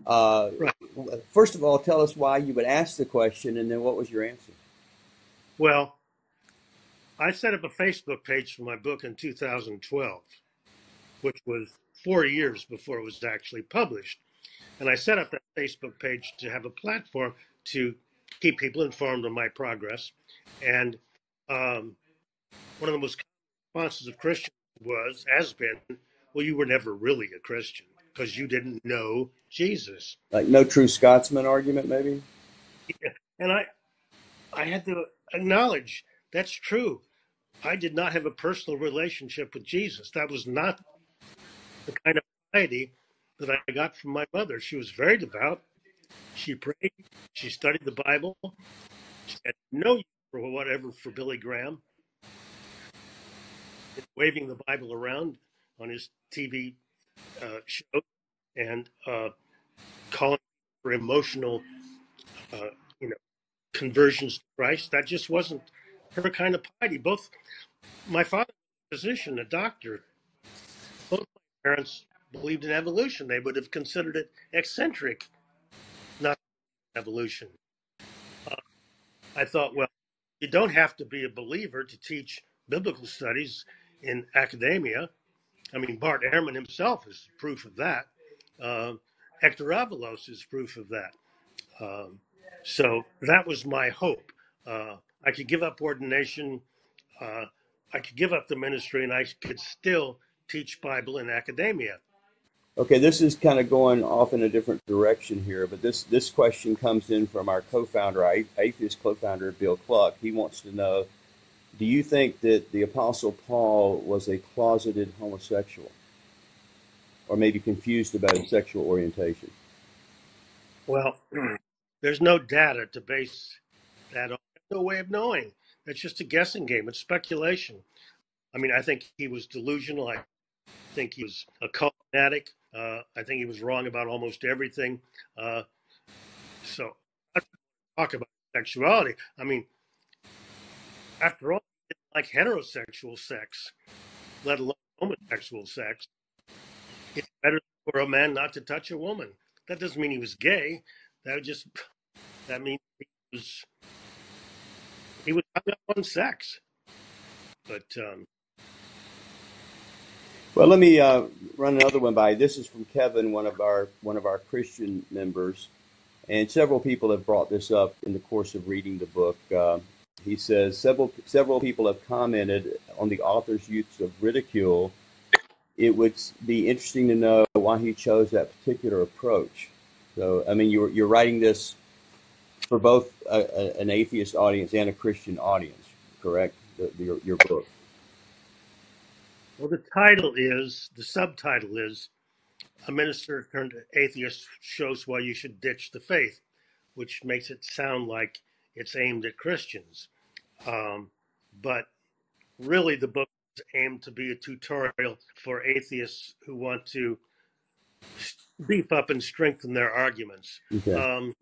Right. First of all, tell us why you would ask the question, and then what was your answer? Well, I set up a Facebook page for my book in 2012, which was 4 years before it was actually published. And I set up that Facebook page to have a platform to keep people informed of my progress. And one of the most common responses of Christians has been, well, you were never really a Christian because you didn't know Jesus. Like no true Scotsman argument, maybe? Yeah. And I had to acknowledge that's true. I did not have a personal relationship with Jesus. That was not the kind of piety that I got from my mother. She was very devout. She prayed. She studied the Bible. She had no use for whatever for Billy Graham, waving the Bible around on his TV show and calling for emotional, conversions to Christ. That just wasn't her kind of piety. Both my father was a physician, a doctor. Both my parents believed in evolution. They would have considered it eccentric, not evolution. I thought, well, you don't have to be a believer to teach biblical studies in academia. I mean, Bart Ehrman himself is proof of that. Hector Avalos is proof of that. So that was my hope. I could give up ordination. I could give up the ministry, and I could still teach Bible in academia. Okay, this is kind of going off in a different direction here, but this question comes in from our co-founder, our atheist co-founder, Bill Cluck. He wants to know, do you think that the Apostle Paul was a closeted homosexual or maybe confused about his sexual orientation? Well, there's no data to base that on. There's no way of knowing. It's just a guessing game. It's speculation. I mean, I think he was delusional. I think he was a cult fanatic. I think he was wrong about almost everything. So I don't talk about sexuality. I mean, after all, he didn't like heterosexual sex, let alone homosexual sex. It's better for a man not to touch a woman. That doesn't mean he was gay. That means he was hung up on sex. But well, let me run another one by. This is from Kevin, one of our Christian members, and several people have brought this up in the course of reading the book. He says several people have commented on the author's use of ridicule. It would be interesting to know why he chose that particular approach. So, I mean, you're writing this for both an atheist audience and a Christian audience, correct? Your book. Well, the subtitle is A Minister Turned Atheist Shows Why You Should Ditch the Faith, which makes it sound like it's aimed at Christians. But really, the book is aimed to be a tutorial for atheists who want to beef up and strengthen their arguments. Okay.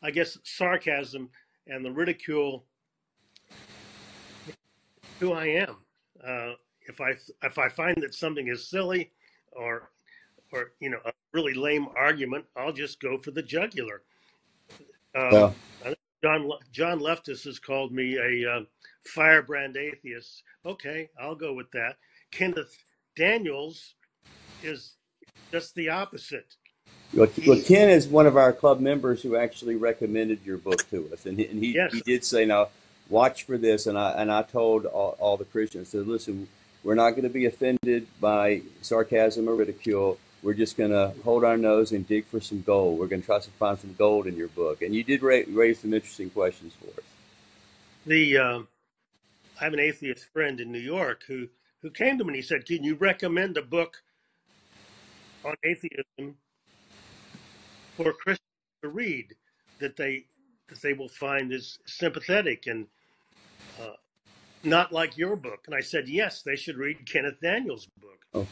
I guess sarcasm and the ridicule, who I am. If I find that something is silly or a really lame argument, I'll just go for the jugular. Well, John Leftis has called me a firebrand atheist. Okay, I'll go with that. Kenneth Daniels is just the opposite. Well, Ken is one of our club members who actually recommended your book to us, and he did say, "Now, watch for this." And I told all the Christians, I said, "Listen, we're not going to be offended by sarcasm or ridicule. We're just going to hold our nose and dig for some gold. We're going to try to find some gold in your book." And you did raise some interesting questions for us. I have an atheist friend in New York who came to me and he said, "Can you recommend a book on atheism for Christians to read that they will find is sympathetic and not like your book?" And I said, yes, they should read Kenneth Daniels' book. Oh.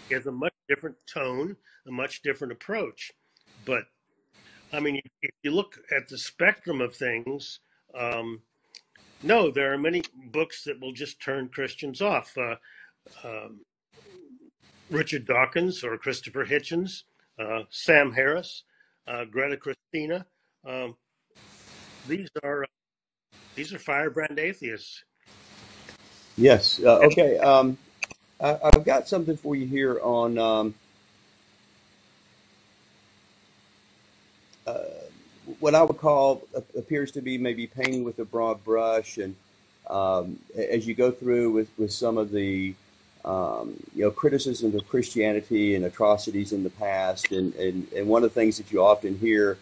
He has a much different tone, a much different approach. But I mean, if you look at the spectrum of things, no, there are many books that will just turn Christians off. Richard Dawkins or Christopher Hitchens, Sam Harris, Greta Christina. These are firebrand atheists. Yes. Okay. I've got something for you here on what I would call appears to be maybe painting with a broad brush, and as you go through with some of the criticisms of Christianity and atrocities in the past, and one of the things that you often hear,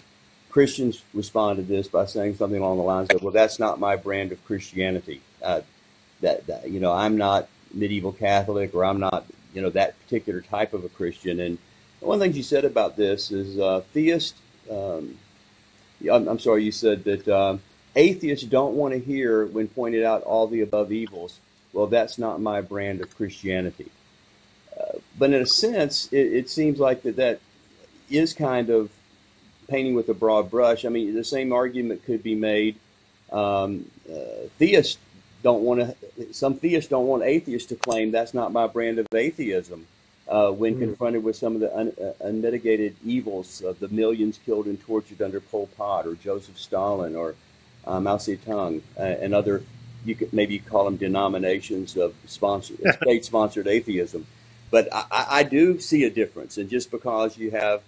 Christians respond to this by saying something along the lines of, "Well, that's not my brand of Christianity. I'm not medieval Catholic, or I'm not that particular type of a Christian." And one of the things you said about this is theist. I'm sorry, you said that atheists don't want to hear, when pointed out all the above evils, "Well, that's not my brand of Christianity." But in a sense, it seems like that is kind of painting with a broad brush. I mean, the same argument could be made. Theists don't want to. Some theists don't want atheists to claim, "That's not my brand of atheism," when confronted with some of the unmitigated evils of the millions killed and tortured under Pol Pot or Joseph Stalin or Mao Zedong and other. You could maybe call them denominations of state-sponsored atheism. But I do see a difference, and just because you have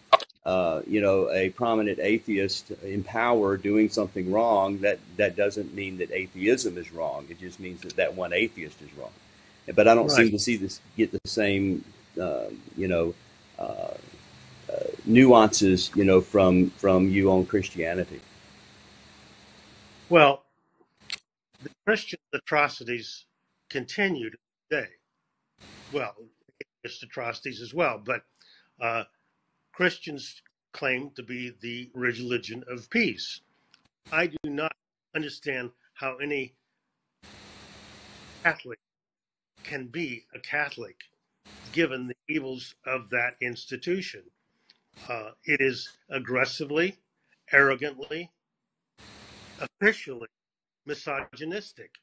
a prominent atheist in power doing something wrong, that doesn't mean that atheism is wrong. It just means that one atheist is wrong. But I don't seem to see this get the same nuances from you on Christianity. Well, the Christian atrocities continue today. Well, atheist atrocities as well, but Christians claim to be the religion of peace. I do not understand how any Catholic can be a Catholic given the evils of that institution. It is aggressively, arrogantly, officially misogynistic.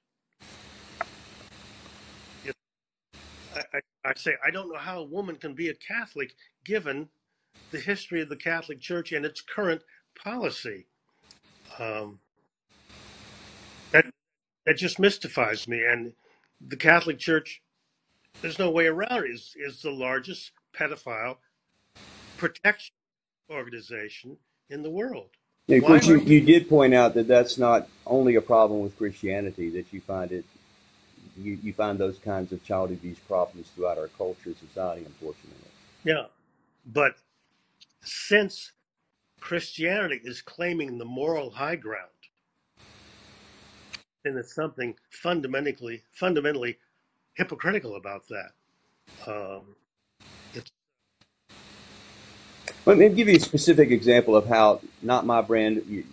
I say, I don't know how a woman can be a Catholic given the history of the Catholic Church and its current policy. That just mystifies me. And the Catholic Church, there's no way around it, is the largest pedophile protection organization in the world. Yeah, of course, you did point out that that's not only a problem with Christianity, that you find it. You find those kinds of child abuse problems throughout our culture and society, unfortunately. Yeah, but since Christianity is claiming the moral high ground, then there's something fundamentally hypocritical about that. Let me give you a specific example of how not my brand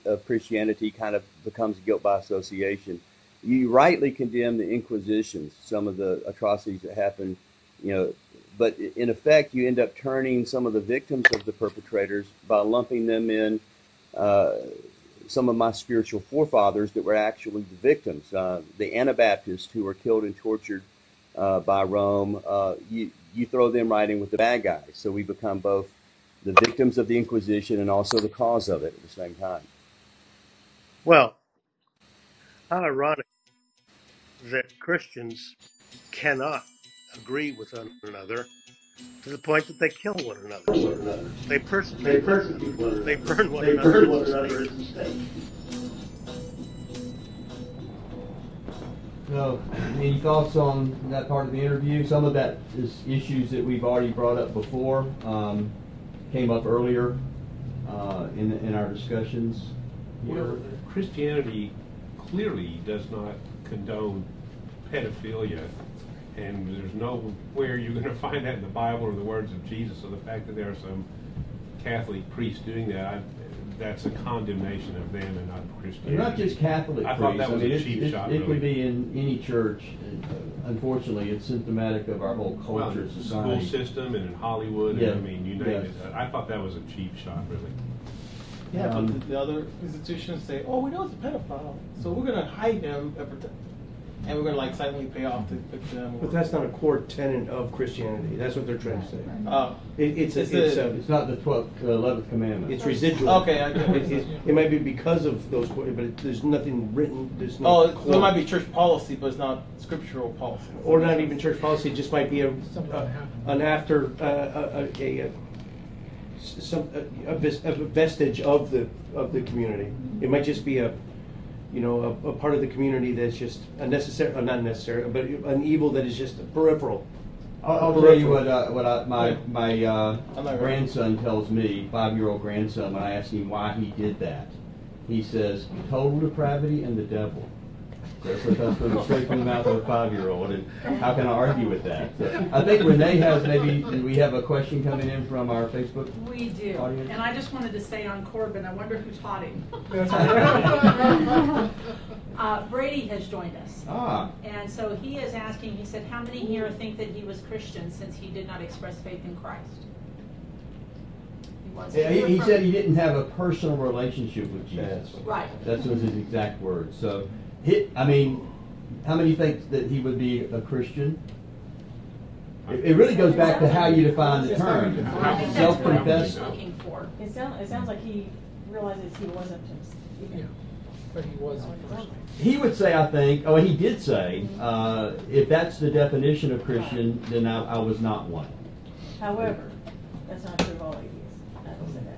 of Christianity kind of becomes guilt by association. You rightly condemn the Inquisitions, some of the atrocities that happened, but in effect, you end up turning some of the victims of the perpetrators by lumping them in some of my spiritual forefathers that were actually the victims, the Anabaptists who were killed and tortured by Rome. You throw them right in with the bad guys, so we become both the victims of the Inquisition and also the cause of it at the same time. Well, how ironic that Christians cannot agree with one another to the point that they kill one another. They persecute one another. They burn one another at the stake. So, any thoughts on that part of the interview? Some of that is issues that we've already brought up before, came up earlier in our discussions here. Well, Christianity clearly does not condone pedophilia, and there's nowhere you're going to find that in the Bible or the words of Jesus. So the fact that there are some Catholic priests doing that, that's a condemnation of them and not Christianity. Not just Catholic I priests. thought that was a cheap shot. It could be in any church. Unfortunately, it's symptomatic of our whole culture, well, society. School system and in Hollywood, Yeah. and I mean, you name Yes. it. I thought that was a cheap shot, really. Yeah, but the other institutions say, "Oh, we know it's a pedophile, so we're going to hide him, and we're going to like silently pay off the victim." But that's not a core tenet of Christianity. That's what they're trying to say. It's not the 11th commandment. It's residual. Okay, I get it. It might be because of those, but there's nothing written. There's no. Oh, so core. it might be church policy, but it's not scriptural policy. Or not even church policy. It just might be a vestige of the community. It might just be a part of the community that's just not necessary, but an evil that is just peripheral. I'll tell you what my grandson tells me, 5-year-old grandson, when I ask him why he did that. He says, total depravity and the devil. That's coming straight from the mouth of a 5-year-old, and how can I argue with that? So I think Renee has do we have a question coming in from our Facebook We do, audience? and I just wanted to say on Corbin, I wonder who taught him. Brady has joined us. And so he is asking, he said, how many here think that he was Christian since he did not express faith in Christ? He said he didn't have a personal relationship with Jesus. Right. That was his exact words. So, how many think that he would be a Christian? It really goes back to how you define the term. Self-confessed. It sounds like he realizes he wasn't just. But he was. He would say, I think, he did say, if that's the definition of Christian, then I was not one. However, that's not true of all atheists. I don't say that.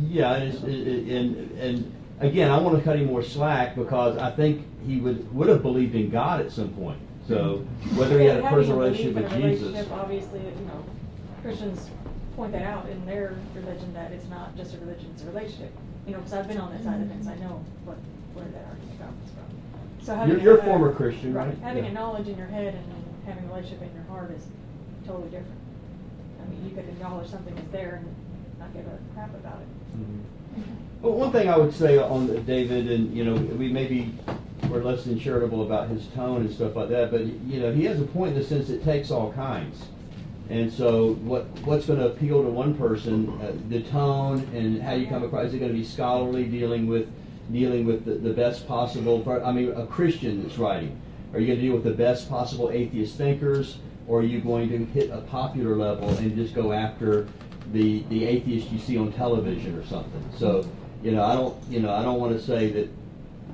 Yeah, and again, I want to cut him more slack because I think he would have believed in God at some point. So whether he had a personal relationship with Jesus. Obviously, Christians point that out in their religion that it's not just a religion, it's a relationship. Because I've been on that side of things, I know where that argument comes from. So you're a former Christian, right? Having a knowledge in your head and having a relationship in your heart is totally different. I mean, you could acknowledge something is there and not give a crap about it. Mm-hmm. Well, one thing I would say on David, and we're less than charitable about his tone and stuff like that, but he has a point in the sense it takes all kinds. And so what's going to appeal to one person, the tone and how you come across, is it going to be scholarly, dealing with the best possible, a Christian that's writing? Are you going to deal with the best possible atheist thinkers, or are you going to hit a popular level and just go after the atheist you see on television or something? So, I don't want to say that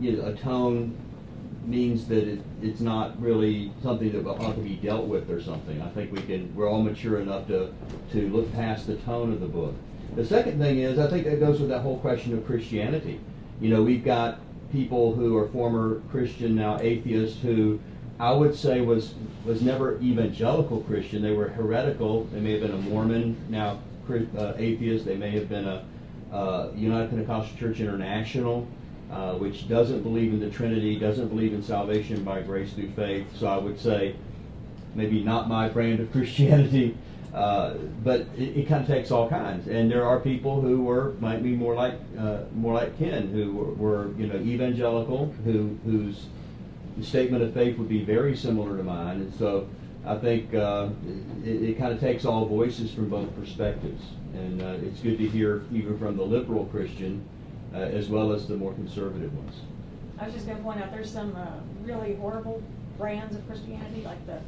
a tone means that it's not really something that ought to be dealt with or something. I think we're all mature enough to look past the tone of the book. The second thing is, I think that goes with that whole question of Christianity. We've got people who are former Christian, now atheists, who I would say was never evangelical Christian. They were heretical. They may have been a Mormon, now atheist. They may have been a United Pentecostal Church International, which doesn't believe in the Trinity, doesn't believe in salvation by grace through faith. So I would say maybe not my brand of Christianity, but it kind of takes all kinds. And there are people who might be more like Ken, who were evangelical, whose statement of faith would be very similar to mine. And so I think it kind of takes all voices from both perspectives. And it's good to hear even from the liberal Christian as well as the more conservative ones. I was just going to point out there's some really horrible brands of Christianity, like the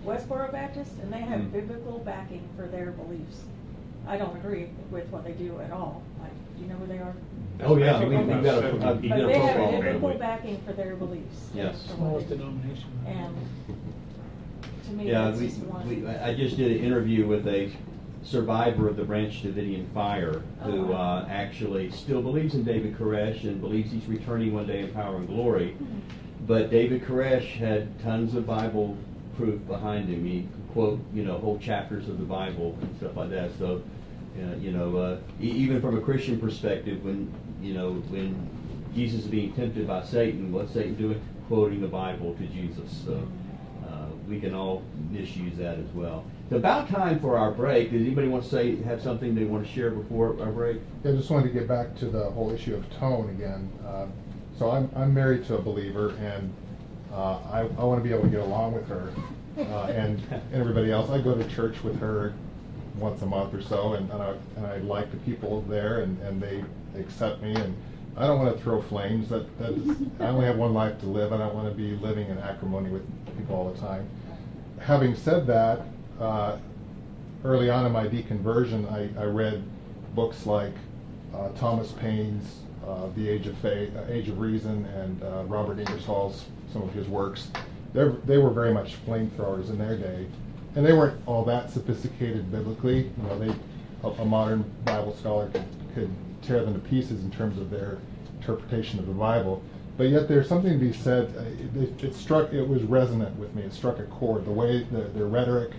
Westboro Baptist, and they have biblical backing for their beliefs. I don't agree with what they do at all. Like, do you know who they are? Oh yeah, Okay. we've got a But you did a they have profile. biblical backing for their beliefs. Yes. for what Smallest they do. denomination. And to me, Yeah, that's just one. I just did an interview with a survivor of the Branch Davidian fire who actually still believes in David Koresh and believes he's returning one day in power and glory. But David Koresh had tons of Bible proof behind him. He could quote, whole chapters of the Bible and stuff like that. So, even from a Christian perspective, when Jesus is being tempted by Satan, what's Satan doing? Quoting the Bible to Jesus. So we can all misuse that as well. It's about time for our break. Does anybody want to have something they want to share before our break? Yeah, I just wanted to get back to the whole issue of tone again. So I'm married to a believer, and I want to be able to get along with her and everybody else. I go to church with her once a month or so, and I like the people there, and they accept me, and I don't want to throw flames. I only have one life to live. I don't want to be living in acrimony with people all the time. Having said that, early on in my deconversion, I read books like Thomas Paine's The Age of Faith, Age of Reason, and Robert Ingersoll's, some of his works. They were very much flamethrowers in their day, and they weren't all that sophisticated biblically. A modern Bible scholar could tear them to pieces in terms of their interpretation of the Bible. But yet there's something to be said. It was resonant with me. It struck a chord. The way their rhetoric,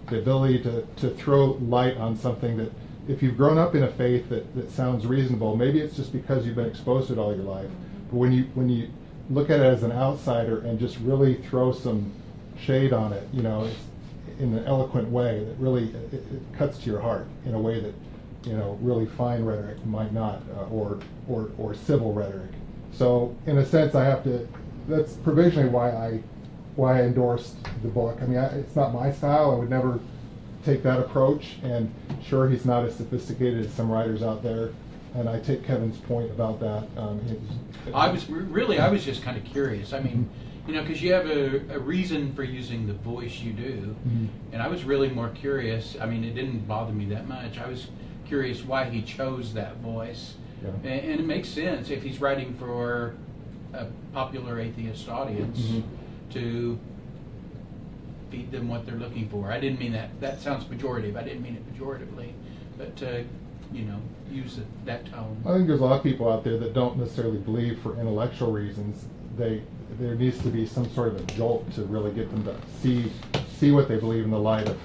the ability to throw light on something that, if you've grown up in a faith that sounds reasonable, maybe it's just because you've been exposed to it all your life. But when you look at it as an outsider and just really throw some shade on it, it's in an eloquent way that really it cuts to your heart in a way that really fine rhetoric might not, or civil rhetoric. So in a sense, that's provisionally why I endorsed the book. I mean, it's not my style. I would never take that approach, and sure, he's not as sophisticated as some writers out there, and I take Kevin's point about that. I was just kind of curious. I mean, because you have a reason for using the voice you do, and I was really more curious. I mean, it didn't bother me that much. I was curious why he chose that voice. Yeah. And it makes sense if he's writing for a popular atheist audience to feed them what they're looking for. I didn't mean that. That sounds pejorative. I didn't mean it pejoratively, but use that tone. I think there's a lot of people out there that don't necessarily believe for intellectual reasons. There needs to be some sort of a jolt to really get them to see what they believe in the light of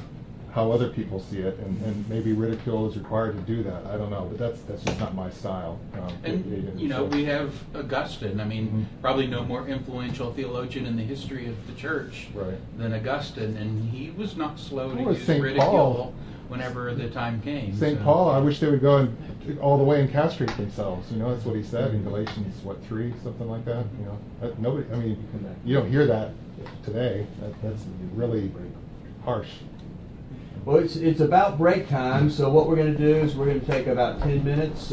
how other people see it, and maybe ridicule is required to do that. I don't know, but that's just not my style. We have Augustine. I mean, probably no more influential theologian in the history of the church than Augustine, and he was not slow to use ridicule whenever the time came. St. Paul, I wish they would go all the way and castrate themselves. That's what he said in Galatians 3, something like that. Nobody. I mean, you don't hear that today. That's really harsh. Well, it's about break time, so what we're going to do is we're going to take about 10 minutes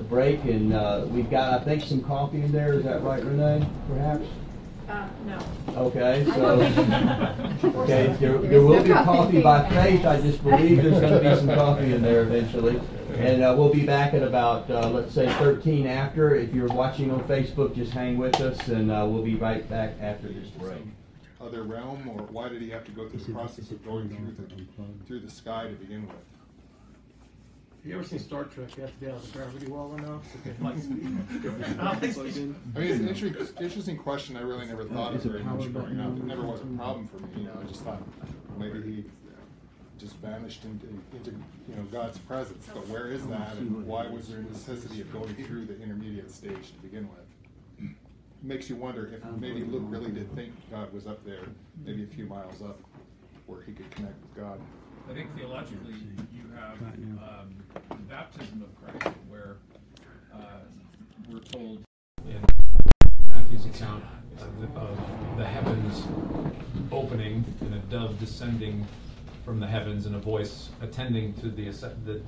break, and we've got, I think, some coffee in there. Is that right, Renee, perhaps? No. Okay, so there will be coffee by faith. I just believe there's going to be some coffee in there eventually. And we'll be back at about, let's say, 13 after. If you're watching on Facebook, just hang with us, and we'll be right back after this break. Other realm, or why did he have to go through the process of going through the sky to begin with? Have you ever seen Star Trek? You have to get out of the gravity well enough to get light speed. I mean, it's an interesting question. I really never thought of very much growing up. It never was a problem for me. I just thought maybe he just vanished into God's presence. But where is that, and why was there a necessity of going through the intermediate stage to begin with? Makes you wonder if maybe Luke really did think God was up there, maybe a few miles up, where he could connect with God. I think theologically you have the baptism of Christ, where we're told in Matthew's account of the heavens opening and a dove descending from the heavens, and a voice attending to the descent of the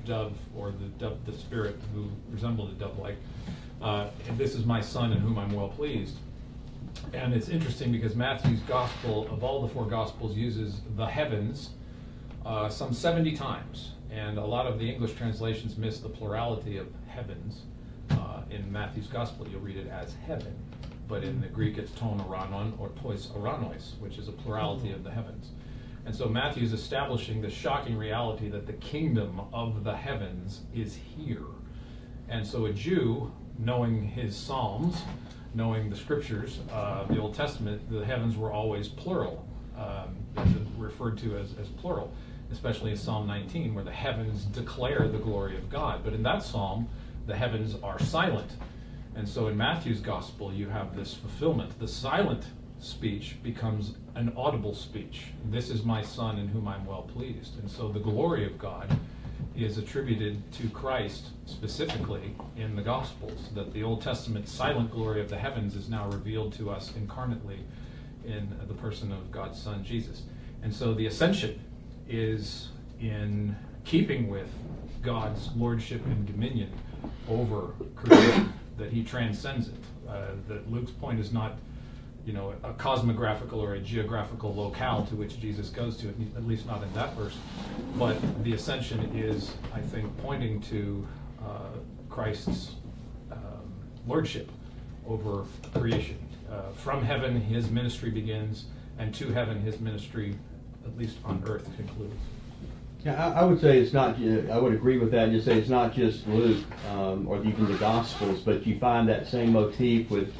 dove, or the spirit who resembled a dove-like. And this is my son in whom I'm well pleased. And it's interesting because Matthew's gospel, of all the four gospels, uses the heavens some 70 times. And a lot of the English translations miss the plurality of heavens. In Matthew's Gospel, you'll read it as heaven, but in the Greek it's ton oranon or tois oranois, which is a plurality of the heavens. And so Matthew's establishing the shocking reality that the kingdom of the heavens is here. And so a Jew, knowing his Psalms, knowing the scriptures, the Old Testament, the heavens were always plural, referred to as plural, especially in Psalm 19, where the heavens declare the glory of God. But in that psalm, the heavens are silent. And so in Matthew's Gospel, you have this fulfillment. The silent speech becomes an audible speech. This is my Son in whom I'm well pleased. And so the glory of God is attributed to Christ specifically in the Gospels, that the Old Testament silent glory of the heavens is now revealed to us incarnately in the person of God's Son, Jesus. And so the Ascension is in keeping with God's lordship and dominion over creation, that he transcends it. That Luke's point is not, a cosmographical or a geographical locale to which Jesus goes to, at least not in that verse. But the Ascension is, I think, pointing to Christ's lordship over creation. From heaven, his ministry begins, and to heaven, his ministry, at least on earth, concludes. Yeah, I would say it's not. I would agree with that and just say it's not just Luke or even the Gospels, but you find that same motif with,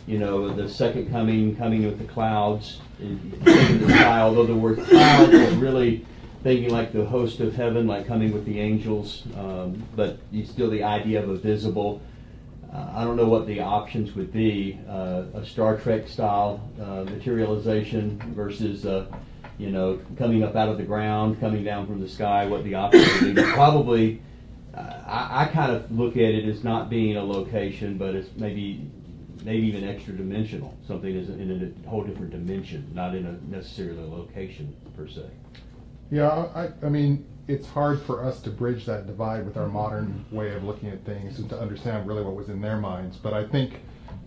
the second coming with the clouds in the sky. Although the word clouds is really thinking like the host of heaven, like coming with the angels, but you still the idea of a visible. I don't know what the options would be. A Star Trek style materialization versus. Coming up out of the ground, coming down from the sky, what the options would be. Probably, I kind of look at it as not being a location, but it's maybe even extra dimensional. Something is in a whole different dimension, not in a necessarily a location per se. Yeah, I mean, it's hard for us to bridge that divide with our modern way of looking at things and to understand really what was in their minds. But I think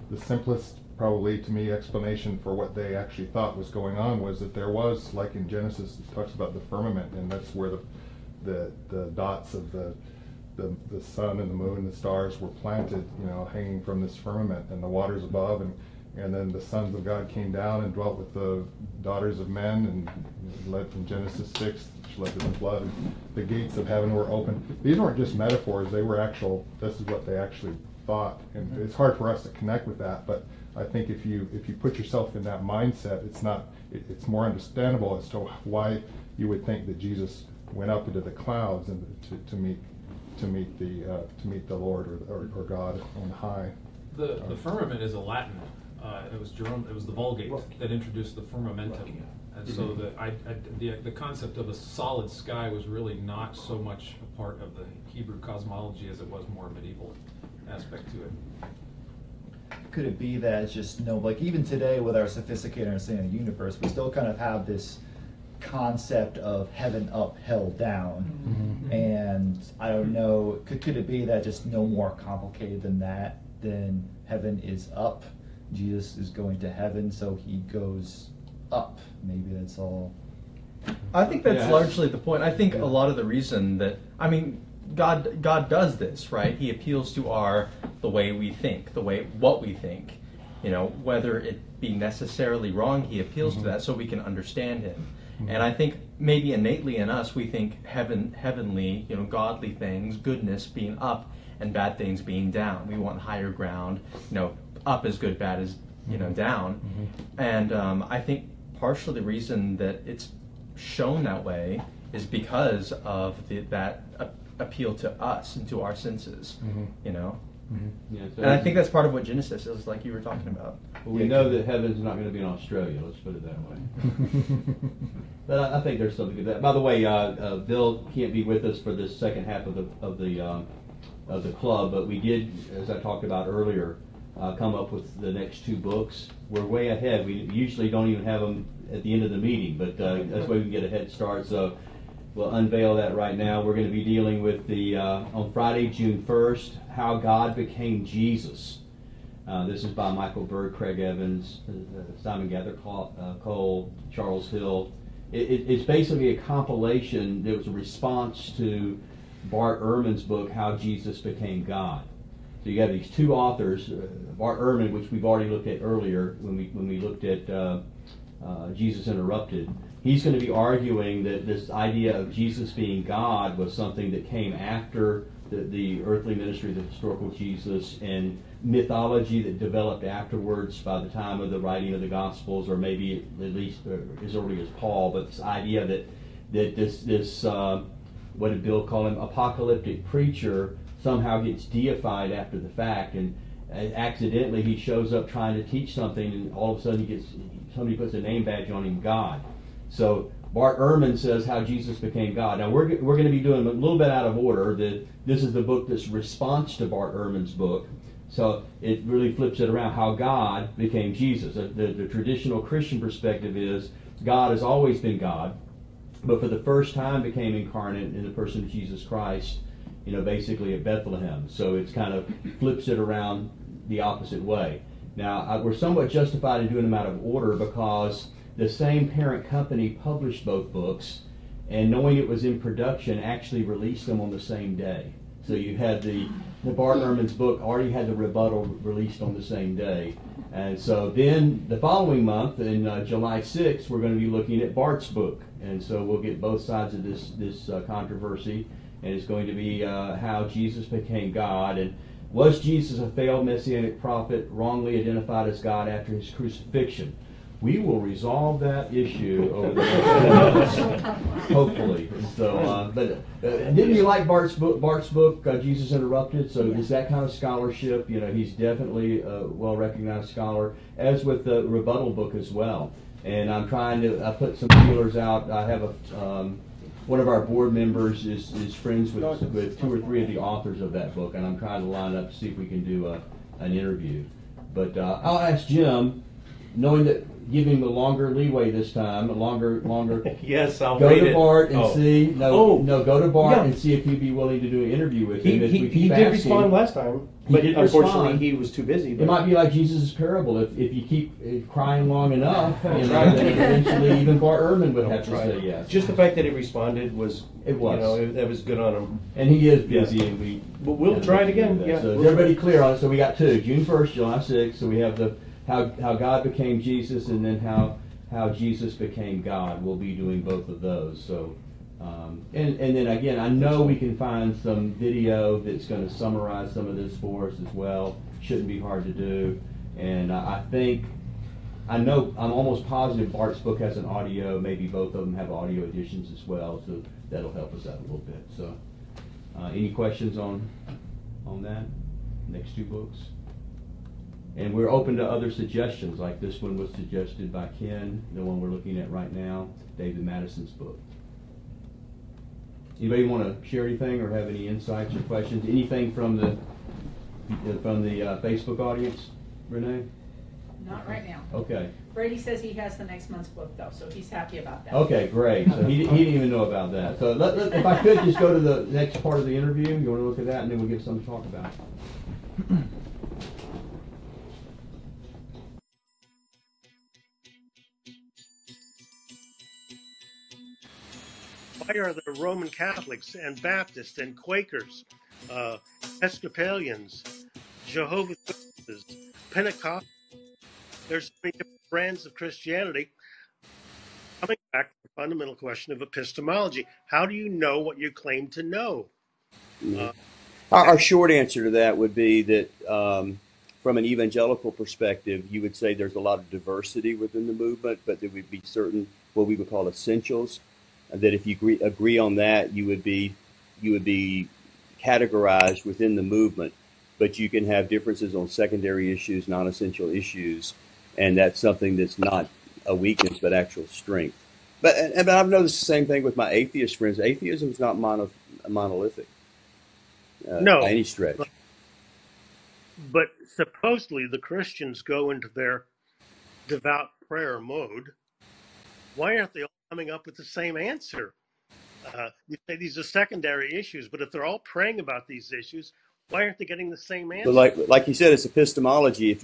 the simplest, probably to me, explanation for what they actually thought was going on was that there was, like in Genesis, it talks about the firmament, and that's where the dots of the sun and the moon and the stars were planted, hanging from this firmament, and the waters above, and then the sons of God came down and dwelt with the daughters of men, and led from Genesis 6, which led to the flood. And the gates of heaven were open. These weren't just metaphors; they were actual. This is what they actually thought, and it's hard for us to connect with that, but I think if you put yourself in that mindset, it's more understandable as to why you would think that Jesus went up into the clouds and to meet the Lord or God on high. The firmament is a Latin. It was the Vulgate that introduced the firmamentum, and so the concept of a solid sky was really not so much a part of the Hebrew cosmology as it was more a medieval aspect to it. Could it be that it's just like even today with our sophisticated understanding of the universe, we still kind of have this concept of heaven up, hell down, and I don't know, could it be that just no more complicated than that? Then heaven is up, Jesus is going to heaven, so he goes up. Maybe that's all. I think that's largely the point. I think a lot of the reason that, God does this, right? He appeals to the way we think, what we think. Whether it be necessarily wrong, he appeals to that so we can understand him. And I think maybe innately in us, we think heavenly, godly things, goodness being up and bad things being down. We want higher ground. Up is good, bad is, down. And I think partially the reason that it's shown that way is because of that appeal to us and to our senses, Yeah, so and I think that's part of what Genesis is, like you were talking about. Well, we know that heaven's not going to be in Australia, let's put it that way. But I think there's something to that. By the way, Bill can't be with us for this second half of the club, but we did, as I talked about earlier, come up with the next two books. We're way ahead. We usually don't even have them at the end of the meeting, but that's why we can get a head start. So we'll unveil that right now. We're going to be dealing with on Friday, June 1st, How God Became Jesus. This is by Michael Berg, Craig Evans, Simon Gather Cole, Charles Hill, It's basically a compilation that was a response to Bart Ehrman's book, How Jesus Became God. So you have these two authors, Bart Ehrman, which we've already looked at earlier when we looked at Jesus Interrupted. He's going to be arguing that this idea of Jesus being God was something that came after the earthly ministry of the historical Jesus, and mythology that developed afterwards by the time of the writing of the Gospels, or maybe at least as early as Paul. But this idea that this what did Bill call him, apocalyptic preacher, somehow gets deified after the fact, and accidentally he shows up trying to teach something, and all of a sudden somebody puts a name badge on him, God. So Bart Ehrman says How Jesus Became God. Now we're going to be doing a little bit out of order. This is the book that's response to Bart Ehrman's book. So it really flips it around, how God became Jesus. The traditional Christian perspective is God has always been God, but for the first time became incarnate in the person of Jesus Christ, basically at Bethlehem. So it's kind of flips it around the opposite way. Now, we're somewhat justified in doing them out of order because the same parent company published both books, and knowing it was in production, actually released them on the same day. So you had the Bart Ehrman's book already had the rebuttal released on the same day. And so then the following month, in July 6th, we're going to be looking at Bart's book. And so we'll get both sides of this controversy. And it's going to be How Jesus Became God. And was Jesus a failed messianic prophet, wrongly identified as God after his crucifixion? We will resolve that issue over the next few months, hopefully. So, didn't you like Bart's book, Jesus Interrupted? So there's that kind of scholarship. He's definitely a well-recognized scholar, as with the rebuttal book as well. And I'm trying to put some feelers out. I have one of our board members is friends with two or three of the authors of that book, and I'm trying to line up to see if we can do an interview. But I'll ask Jim, knowing that, give him a longer leeway this time, a longer. Yes, I'll go read to it. Bart and see. Go to Bart Yeah. and see if he'd be willing to do an interview with him. He did respond last time, but unfortunately he was too busy. It might be like Jesus' parable. If you keep crying long enough, then eventually even Bart Ehrman would have to say yes. Just the fact that he responded was, that was good on him. And he is busy, and but we'll try it again. Yeah. So is everybody clear on it? So we got two: June 1st, July 6th. So we have how God became Jesus, and then how Jesus became God. We'll be doing both of those. So, and then again, I know we can find some video that's going to summarize some of this for us as well. Shouldn't be hard to do. And I'm almost positive Bart's book has an audio. Maybe both of them have audio editions as well. So that'll help us out a little bit. So, any questions on that? Next two books. And we're open to other suggestions, like this one was suggested by Ken, the one we're looking at right now, David Madison's book. Anybody want to share anything or have any insights or questions? Anything from the Facebook audience, Renee? Not right now. Okay. Brady says he has the next month's book, though, so he's happy about that. Okay, great. So he didn't even know about that. So if I could just go to the next part of the interview, you want to look at that, and then we'll get something to talk about. Why are there Roman Catholics and Baptists and Quakers, Episcopalians, Jehovah's Witnesses, Pentecostals? There's so many different brands of Christianity. Coming back to the fundamental question of epistemology, how do you know what you claim to know? Our short answer to that would be that from an evangelical perspective, you would say there's a lot of diversity within the movement, but there would be certain what we would call essentials. That if you agree on that, you would be categorized within the movement, but you can have differences on secondary issues, non-essential issues, and that's something that's not a weakness but actual strength. But I've noticed the same thing with my atheist friends. Atheism is not monolithic No, by any stretch. But supposedly the Christians go into their devout prayer mode. Why aren't they all coming up with the same answer? You say these are secondary issues, but if they're all praying about these issues, why aren't they getting the same answer? But like you said, it's epistemology. If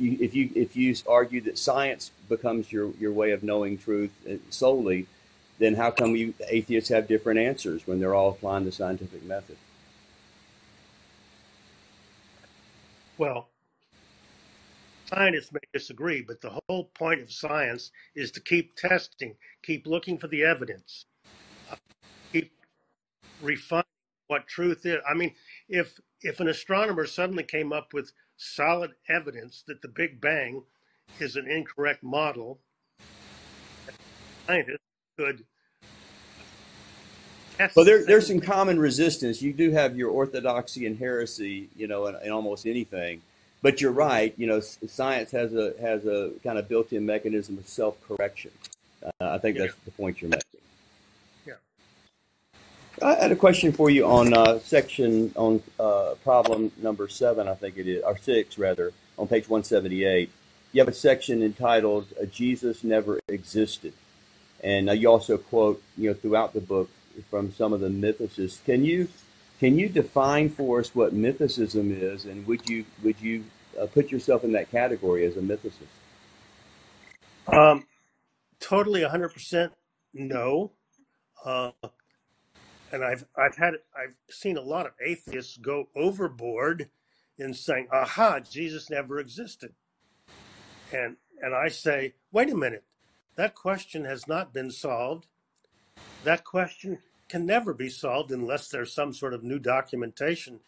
you argue that science becomes your way of knowing truth solely, then how come you atheists have different answers when they're all applying the scientific method? Well, scientists may disagree, but the whole point of science is to keep testing, keep looking for the evidence, keep refining what truth is. I mean, if an astronomer suddenly came up with solid evidence that the Big Bang is an incorrect model, scientists could test. Well, there's some common resistance. You do have your orthodoxy and heresy, in almost anything. But you're right. Science has a kind of built-in mechanism of self-correction. I think that's the point you're making. Yeah. I had a question for you on section on problem number 7, I think it is, or 6 rather, on page 178. You have a section entitled "Jesus Never Existed," and you also quote, throughout the book from some of the mythicists. Can you define for us what mythicism is, and would you put yourself in that category as a mythicist? Totally, 100% no. And I've seen a lot of atheists go overboard in saying, "Aha, Jesus never existed," and I say, wait a minute, that question has not been solved. That question can never be solved unless there's some sort of new documentation,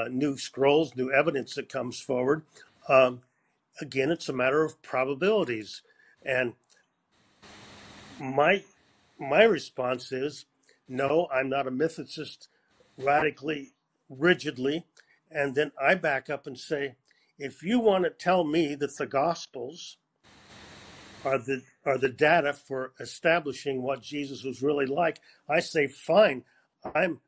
new scrolls, new evidence that comes forward. Again, it's a matter of probabilities. And my response is, no, I'm not a mythicist radically, rigidly. And then I back up and say, if you want to tell me that the Gospels are the data for establishing what Jesus was really like, I say, fine, I'm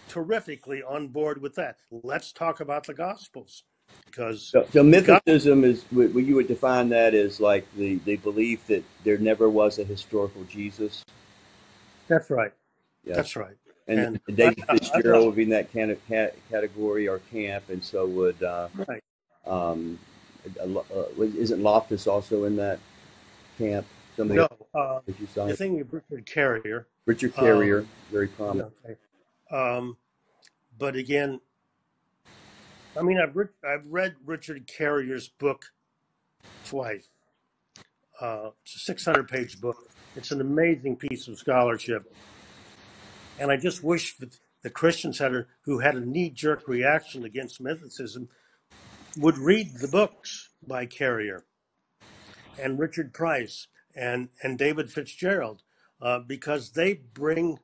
terrifically on board with that. Let's talk about the Gospels. Because so mythicism is, you would define that as like the belief that there never was a historical Jesus? That's right. Yeah. That's right. And David Fitzgerald would be in that kind of category or camp, and so would right. Isn't Loftus also in that camp? No, the thing with Richard Carrier. Richard Carrier, very prominent. Okay. But again, I mean, I've read Richard Carrier's book twice. It's a 600-page book. It's an amazing piece of scholarship. And I just wish that the Christians who had a knee-jerk reaction against mythicism would read the books by Carrier and Richard Price and David Fitzgerald, because they bring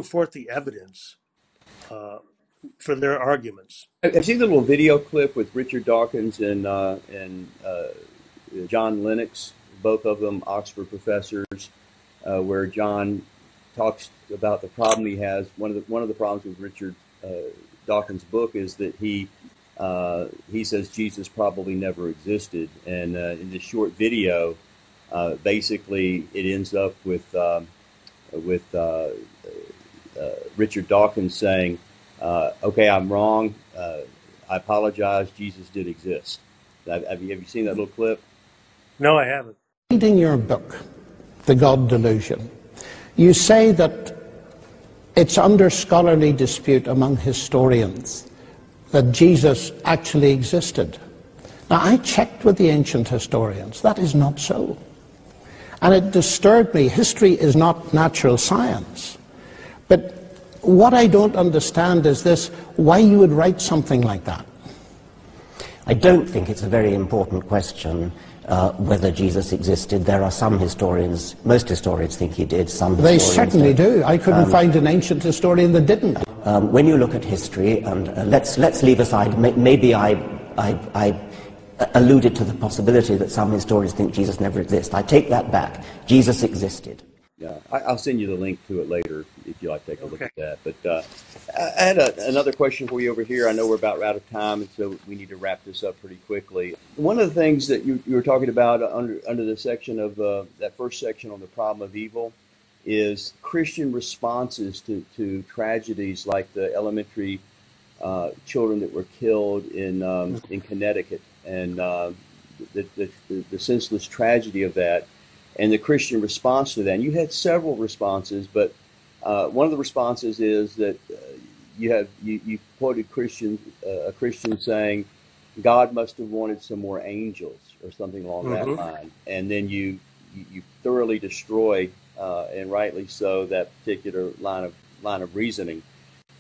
forth the evidence for their arguments. I've seen the little video clip with Richard Dawkins and John Lennox, both of them Oxford professors, where John talks about the problem he has. One of the problems with Richard Dawkins' book is that he says Jesus probably never existed, and in this short video, basically it ends up with Richard Dawkins saying, "Okay, I'm wrong. I apologize. Jesus did exist." Have you seen that little clip? No, I haven't. Reading your book, The God Delusion, you say that it's under scholarly dispute among historians that Jesus actually existed. Now, I checked with the ancient historians. That is not so. And it disturbed me. History is not natural science. But what I don't understand is this, why you would write something like that. I don't think it's a very important question whether Jesus existed. There are some historians, most historians think he did, some They certainly do. I couldn't find an ancient historian that didn't. When you look at history, and let's leave aside, maybe I alluded to the possibility that some historians think Jesus never existed. I take that back. Jesus existed. Yeah, I'll send you the link to it later if you'd like to take a look at that. But I had another question for you over here. I know we're about out of time, and so we need to wrap this up pretty quickly. One of the things that you were talking about under the section of that first section on the problem of evil is Christian responses to tragedies like the elementary children that were killed in Connecticut, and the senseless tragedy of that. and the Christian response to that. And you had several responses, but one of the responses is that you quoted a Christian saying, God must have wanted some more angels or something along that line, and then you thoroughly destroy, and rightly so, that particular line of reasoning.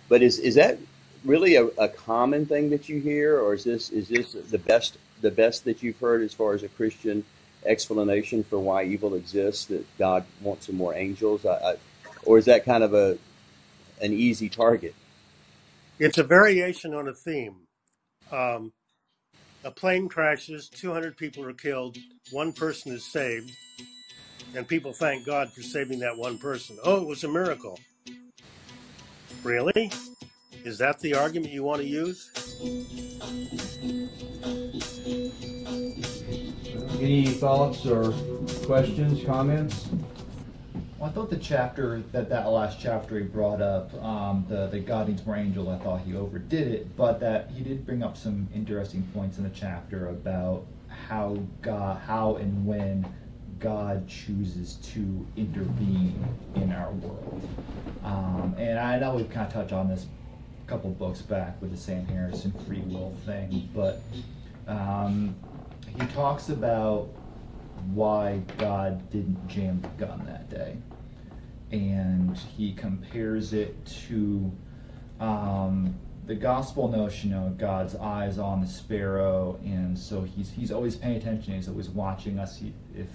But is that really a common thing that you hear, or is this the best that you've heard as far as a Christian explanation for why evil exists, that God wants some more angels, or is that kind of an easy target? It's a variation on a theme. A plane crashes, 200 people are killed, one person is saved, and people thank God for saving that one person. Oh, it was a miracle. Really? Is that the argument you want to use? Any thoughts or questions, comments? Well, I thought the chapter, that last chapter he brought up, the God needs more angels, I thought he overdid it, but that he did bring up some interesting points in the chapter about how and when God chooses to intervene in our world. And I know we've kind of touched on this a couple books back with the Sam Harrison free will thing, but he talks about why God didn't jam the gun that day. And he compares it to the gospel notion of God's eyes on the sparrow, and so he's always paying attention, he's always watching us. If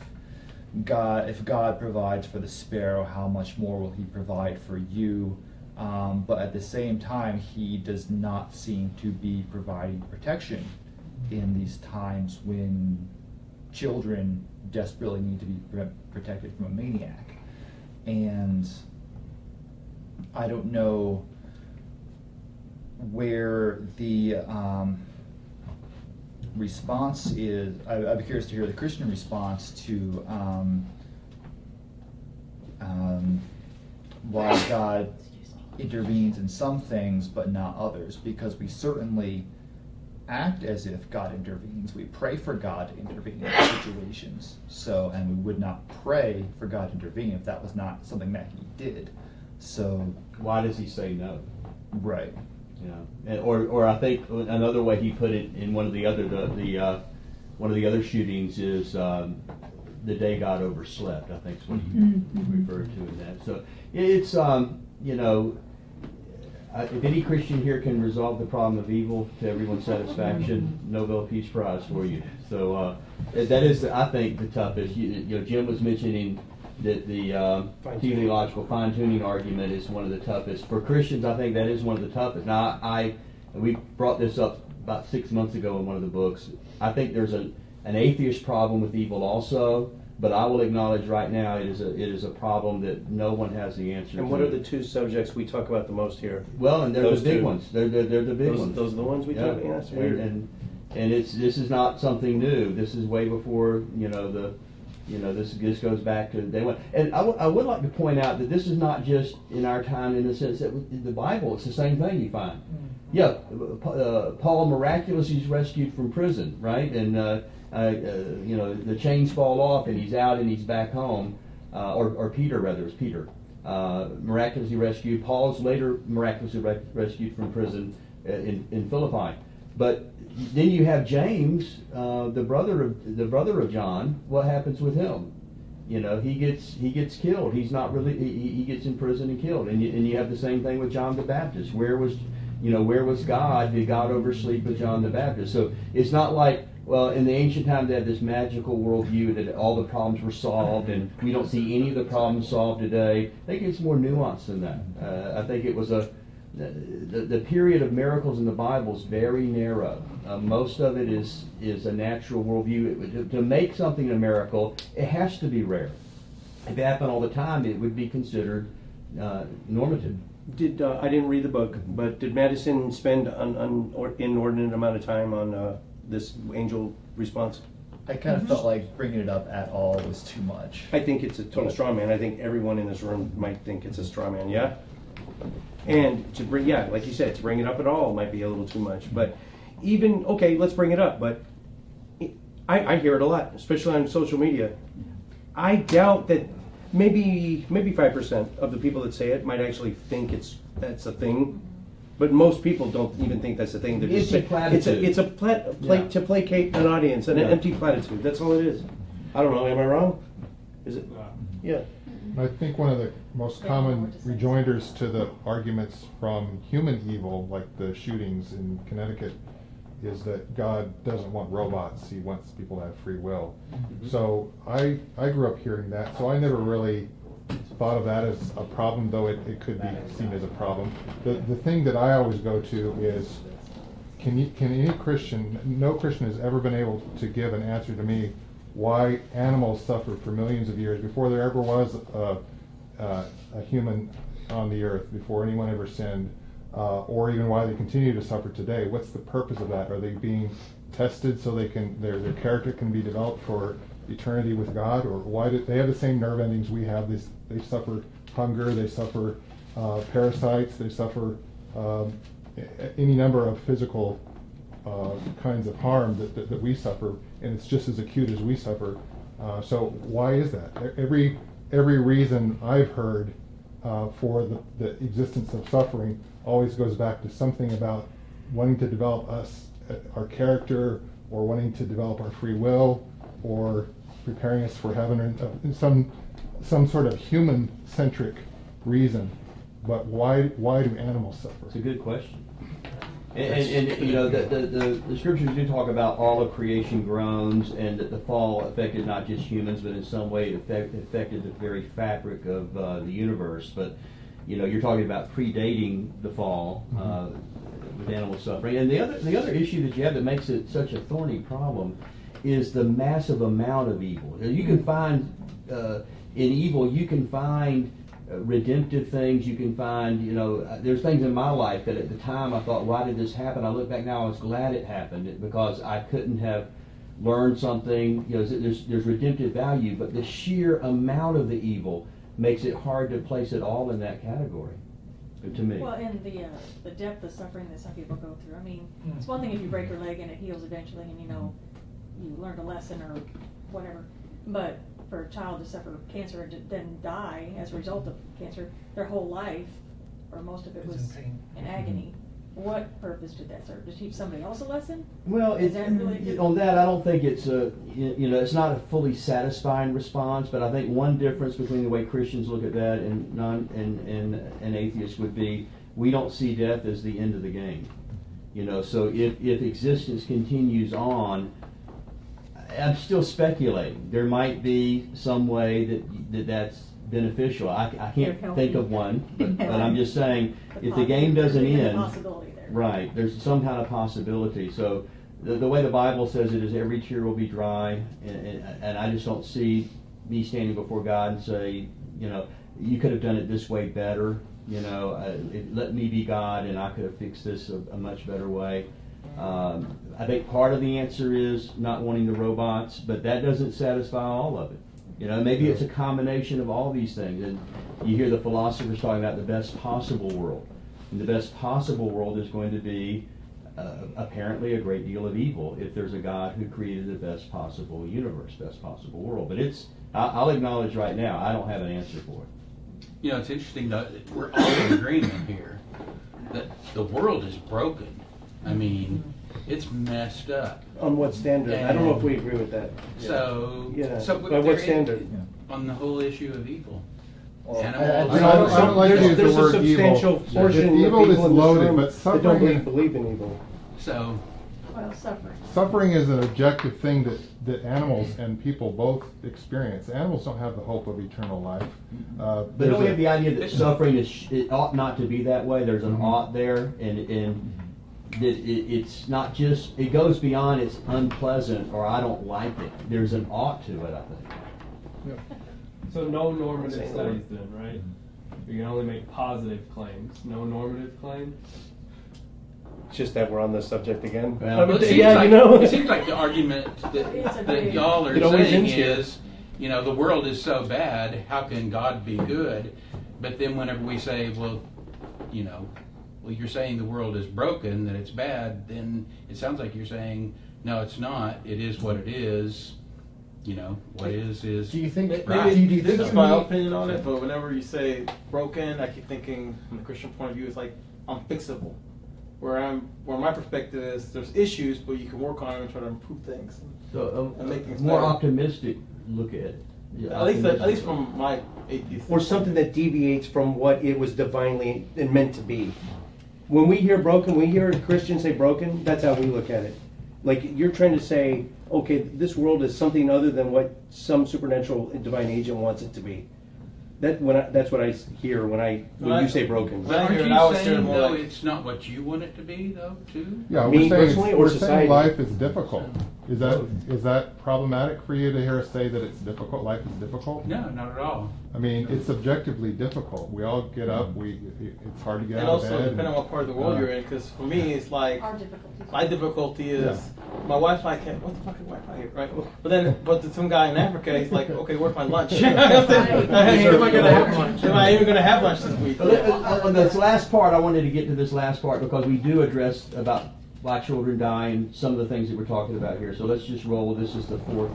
God provides for the sparrow, how much more will he provide for you? But at the same time, he does not seem to be providing protection in these times when children desperately need to be protected from a maniac. And I don't know where the response is. I'd be curious to hear the Christian response to why God intervenes in some things but not others, because we certainly act as if God intervenes. We pray for God to intervene in situations. So, and we would not pray for God to intervene if that was not something that he did. So why does he say no? Right. Yeah. Or I think another way he put it in one of the other one of the other shootings is the day God overslept, I think is what he referred to in that. So it's if any Christian here can resolve the problem of evil to everyone's satisfaction, Nobel Peace Prize for you. So that is, I think, the toughest. Jim was mentioning that the teleological fine-tuning argument is one of the toughest. For Christians, I think that is one of the toughest. Now, we brought this up about 6 months ago in one of the books. I think there's an atheist problem with evil also, but I will acknowledge right now it is a problem that no one has the answer to. And what are the two subjects we talk about the most here? Well, and they're the big ones. They're the big ones. Those are the ones we talk about. Yeah, that's weird. And this is not something new. This is way before this goes back to day one. And I would like to point out that this is not just in our time in the sense that in the Bible it's the same thing you find. Yeah, Paul miraculously is rescued from prison, right? And the chains fall off and he's out and he's back home. Or Peter, rather, it's Peter. Miraculously rescued. Paul's later miraculously rescued from prison in Philippi. But then you have James, the brother of John. What happens with him? He gets killed. He's not really. He gets in prison and killed. And you have the same thing with John the Baptist. Where was God? Did God oversleep with John the Baptist? So it's not like, well, in the ancient time they had this magical worldview that all the problems were solved, and we don't see any of the problems solved today. I think it's more nuanced than that. I think it was the period of miracles in the Bible is very narrow. Most of it is a natural worldview. To make something a miracle, it has to be rare. If it happened all the time, it would be considered normative. I didn't read the book, but did Madison spend an inordinate amount of time on this angel response? I kind of felt like bringing it up at all was too much. I think it's a total straw man. I think everyone in this room might think it's a straw man, yeah? And to bring, like you said, to bring it up at all might be a little too much. But even, okay, let's bring it up. But I hear it a lot, especially on social media. I doubt that maybe 5% of the people that say it might actually think that's a thing. But most people don't even think that's a thing. They're just It's a platitude. It's a to placate an audience, an empty platitude. That's all it is. I don't know. Am I wrong? Is it? Yeah. I think one of the most common rejoinders to the arguments from human evil, like the shootings in Connecticut, is that God doesn't want robots. He wants people to have free will. Mm-hmm. So I grew up hearing that, so I never really thought of that as a problem, though it could be seen as a problem. The thing that I always go to is, can any Christian, no Christian has ever been able to give an answer to me why animals suffered for millions of years before there ever was a human on the earth, before anyone ever sinned, or even why they continue to suffer today. What's the purpose of that? Are they being tested so their character can be developed for eternity with God, or why do they have the same nerve endings we have? They suffer hunger, they suffer parasites, they suffer any number of physical kinds of harm that we suffer, and it's just as acute as we suffer. So why is that? Every reason I've heard for the existence of suffering always goes back to something about wanting to develop our character, or wanting to develop our free will, or preparing us for heaven, or some sort of human-centric reason. But why do animals suffer? It's a good question. And you know, the scriptures do talk about all of creation groans, and that the fall affected not just humans, but in some way it affected the very fabric of the universe. But you know, you're talking about predating the fall with animal suffering. And the other issue that you have that makes it such a thorny problem is the massive amount of evil. You can find in evil, you can find redemptive things. You can find, you know, there's things in my life that at the time I thought, why did this happen? I look back now, I was glad it happened, because I couldn't have learned something. You know, there's redemptive value, but the sheer amount of the evil makes it hard to place it all in that category, to me. Well, and the depth of suffering that some people go through. I mean, it's one thing if you break your leg and it heals eventually, and you know you learned a lesson or whatever, but for a child to suffer cancer and then die as a result of cancer, their whole life, or most of it, was in agony. What purpose did that serve? To teach somebody else a lesson? Well, really on that, I don't think it's it's not a fully satisfying response. But I think one difference between the way Christians look at that and atheists would be, we don't see death as the end of the game. You know, so if existence continues on, I'm still speculating. There might be some way that's beneficial. I can't think of one, but I'm just saying, if the game doesn't end, right, there's some kind of possibility. So the way the Bible says it is, every tear will be dry, and I just don't see me standing before God and say, you know, you could have done it this way better. You know, let me be God, and I could have fixed this a much better way. I think part of the answer is not wanting the robots, but that doesn't satisfy all of it. You know, maybe it's a combination of all these things. And you hear the philosophers talking about the best possible world. And the best possible world is going to be apparently a great deal of evil if there's a God who created the best possible universe, best possible world. But I'll acknowledge right now, I don't have an answer for it. You know, it's interesting that we're all in agreement here that the world is broken. I mean, it's messed up. On what standard? I don't know if we agree with that. So, yeah. So by what standard? On the whole issue of evil. I don't like to use the word evil. Evil is loaded, but suffering, that don't believe in evil. So, well, suffering. Suffering is an objective thing that animals and people both experience. Animals don't have the hope of eternal life. But don't we have the idea that suffering it ought not to be that way? There's an ought there, and it's not just, it goes beyond it's unpleasant or I don't like it. There's an ought to it, I think. Yeah. So no normative studies then, right? You can only make positive claims. No normative claim? It's just that we're on this subject again. Well, it seems like the argument that y'all are saying is, you know, the world is so bad, how can God be good? But then whenever we say, well, you know, you're saying the world is broken, that it's bad, then it sounds like you're saying, no, it's not. It is what it is. what is. Do you think that right. maybe this is my opinion on it? But whenever you say broken, I keep thinking from the Christian point of view, it's like unfixable. Where my perspective is, there's issues, but you can work on them and try to improve things. So and make things more better. Optimistic look at it. At least from my atheist. Or something that deviates from what it was divinely and meant to be. When we hear broken, when we hear a Christian say broken, that's how we look at it. Like you're trying to say, okay, this world is something other than what some supernatural divine agent wants it to be. That's what I hear when you say broken. But aren't you saying, though, it's not what you want it to be, though, too? Yeah, Me personally or we're society? saying life is difficult. Is that problematic for you to hear us say that it's difficult? Life is difficult? No, not at all. I mean, it's subjectively difficult. We all get up. It's hard to get And out of also, bed. depending on what part of the world you're in, because for me, it's like my difficulty is Yeah. my Wi-Fi can't. What the fuck is Wi-Fi here, right? But to some guy in Africa, he's like, okay, where's my lunch? Am I gonna have lunch? Am I even gonna have lunch this week? On this last part, I wanted to get to this last part because we do address about black children dying, some of the things that we're talking about here. So let's just roll. This is the fourth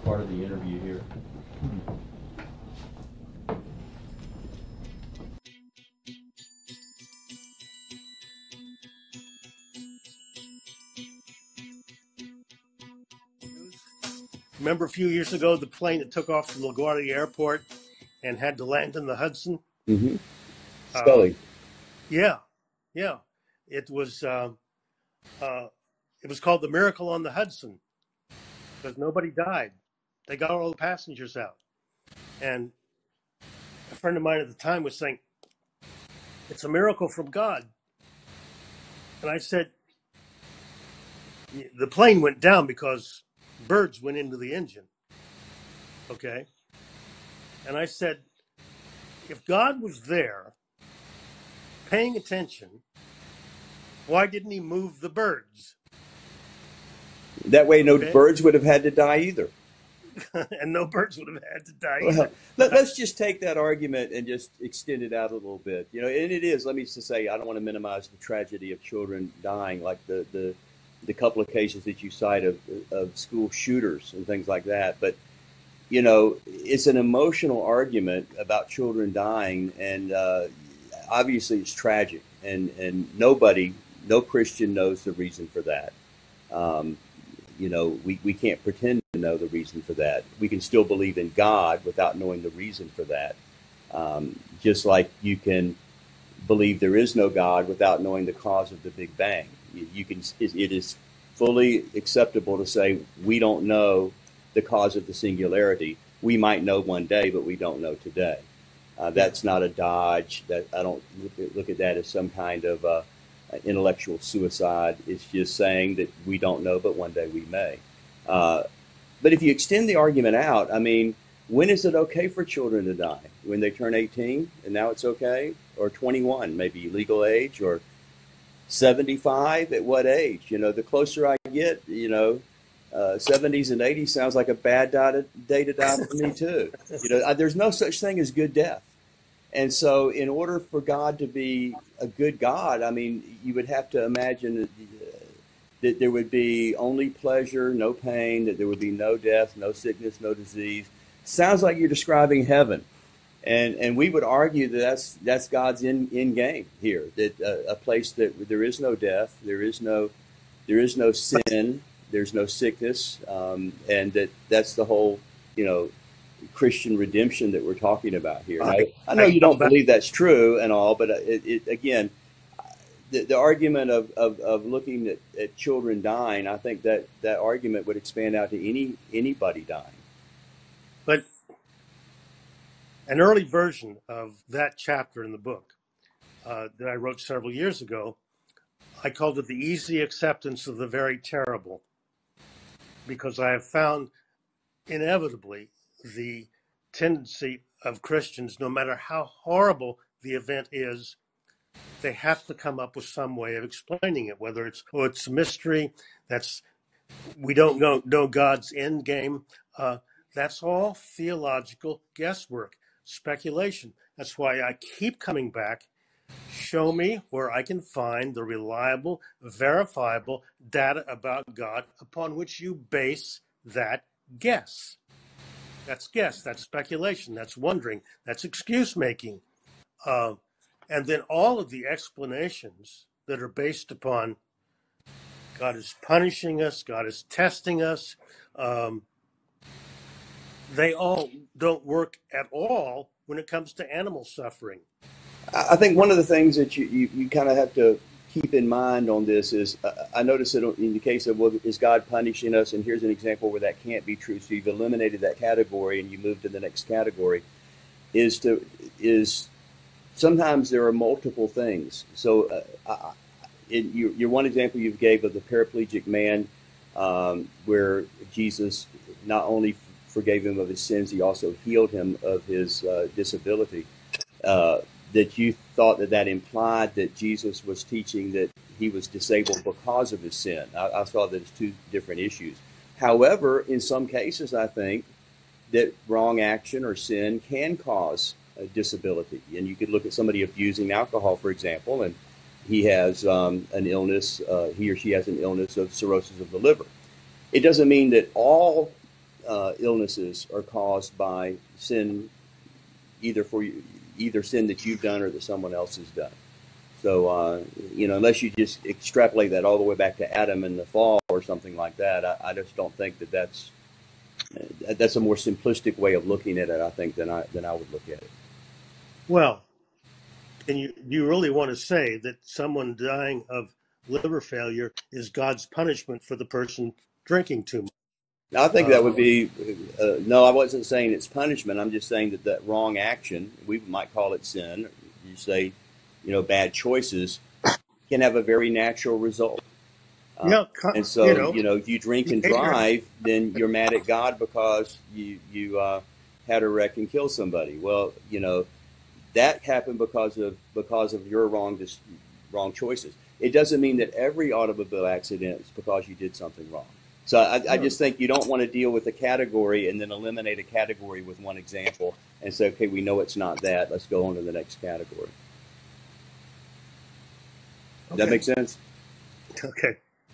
part of the interview here. Remember a few years ago, the plane that took off from LaGuardia Airport and had to land in the Hudson? Mm-hmm. Scully. Yeah. It was called the Miracle on the Hudson because nobody died. They got all the passengers out. And a friend of mine at the time was saying, it's a miracle from God. And I said, the plane went down because birds went into the engine. Okay? And I said, if God was there paying attention, why didn't he move the birds? That way no birds would have had to die either. And no birds would have had to die Well, either. let's just take that argument and just extend it out a little bit. And it is, let me just say, I don't want to minimize the tragedy of children dying, like the couple of cases that you cite of school shooters and things like that. But, it's an emotional argument about children dying, and obviously it's tragic, and no Christian knows the reason for that. We can't pretend to know the reason for that. We can still believe in God without knowing the reason for that. Just like you can believe there is no God without knowing the cause of the Big Bang. It is fully acceptable to say we don't know the cause of the singularity. We might know one day, but we don't know today. That's not a dodge. That I don't look at that as some kind of intellectual suicide. It's just saying that we don't know, but one day we may. But if you extend the argument out, I mean, when is it okay for children to die? When they turn 18 and now it's okay? Or 21, maybe legal age? Or 75? At what age? The closer I get, 70s and 80s sounds like a bad day to die for me too. There's no such thing as good death. And so in order for God to be a good God, I mean, you would have to imagine that there would be only pleasure, no pain, that there would be no death, no sickness, no disease. Sounds like you're describing heaven. And we would argue that that's God's end game here, that a place that there is no death, there is no sin, there's no sickness, and that's the whole, Christian redemption that we're talking about here. I know you don't believe that's true and all, but again, the argument of looking at children dying, I think that argument would expand out to anybody dying. But an early version of that chapter in the book that I wrote several years ago, I called it the easy acceptance of the very terrible, because I have found inevitably the tendency of Christians, no matter how horrible the event is, they have to come up with some way of explaining it, whether it's a mystery, we don't know God's end game. That's all theological guesswork, speculation. That's why I keep coming back. Show me where I can find the reliable, verifiable data about God upon which you base that guess. That's guess. That's speculation. That's wondering. That's excuse making. And then all of the explanations that are based upon God is punishing us, God is testing us, they all don't work at all when it comes to animal suffering. I think one of the things that you kind of have to keep in mind on this is, I noticed that in the case of, well, is God punishing us? And here's an example where that can't be true. So you've eliminated that category and you move to the next category. Is sometimes there are multiple things. So your one example you gave of the paraplegic man, where Jesus not only forgave him of his sins, he also healed him of his disability. That you thought that implied that Jesus was teaching that he was disabled because of his sin. I saw that as two different issues. However, in some cases, I think that wrong action or sin can cause a disability. And you could look at somebody abusing alcohol, for example, and he has an illness, he or she has an illness of cirrhosis of the liver. It doesn't mean that all illnesses are caused by sin, either sin that you've done or that someone else has done. So, unless you just extrapolate that all the way back to Adam and the fall or something like that, I just don't think that's a more simplistic way of looking at it, I think, than I would look at it. Well, and you really want to say that someone dying of liver failure is God's punishment for the person drinking too much? I think that would be, no, I wasn't saying it's punishment. I'm just saying that wrong action, we might call it sin. You say, bad choices can have a very natural result. And so, if you drink and drive, then you're mad at God because you had a wreck and killed somebody. Well, that happened because of your wrong choices. It doesn't mean that every automobile accident is because you did something wrong. So I just think you don't want to deal with a category and then eliminate a category with one example and say, okay, we know it's not that. Let's go on to the next category. Does that make sense?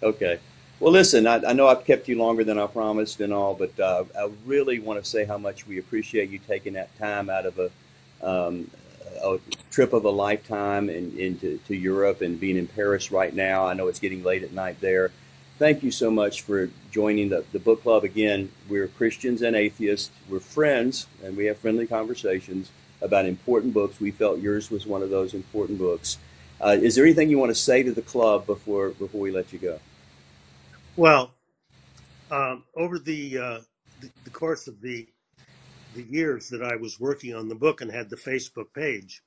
Okay. Well, listen, I know I've kept you longer than I promised and all, but I really want to say how much we appreciate you taking that time out of a trip of a lifetime into Europe and being in Paris right now. I know it's getting late at night there. Thank you so much for joining the book club. Again, we're Christians and atheists. We're friends, and we have friendly conversations about important books. We felt yours was one of those important books. Is there anything you want to say to the club before we let you go? Well, over the course of the years that I was working on the book and had the Facebook page,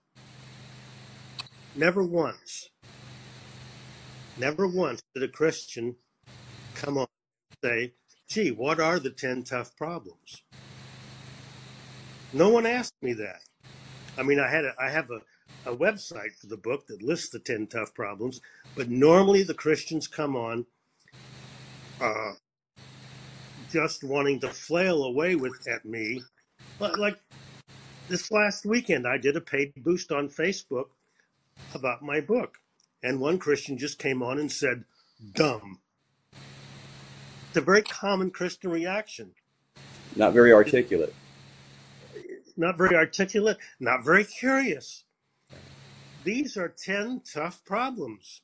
never once did a Christian come on and say, gee, what are the 10 tough problems? No one asked me that. I mean, I have a website for the book that lists the 10 tough problems, but normally the Christians come on just wanting to flail away at me. Like this last weekend, I did a paid boost on Facebook about my book, and one Christian just came on and said, dumb. It's a very common Christian reaction. Not very articulate. Not very articulate, not very curious. These are 10 tough problems,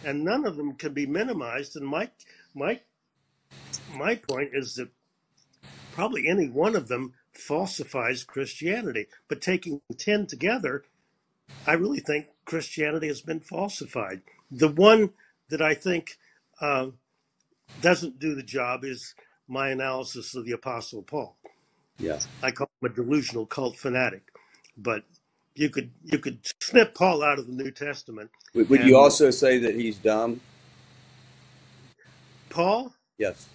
and none of them can be minimized. And my point is that probably any one of them falsifies Christianity. But taking 10 together, I really think Christianity has been falsified. The one that I think doesn't do the job is my analysis of the Apostle Paul. Yeah, I call him a delusional cult fanatic, but you could snip Paul out of the New Testament. Would you also say that he's dumb? Paul? Yes.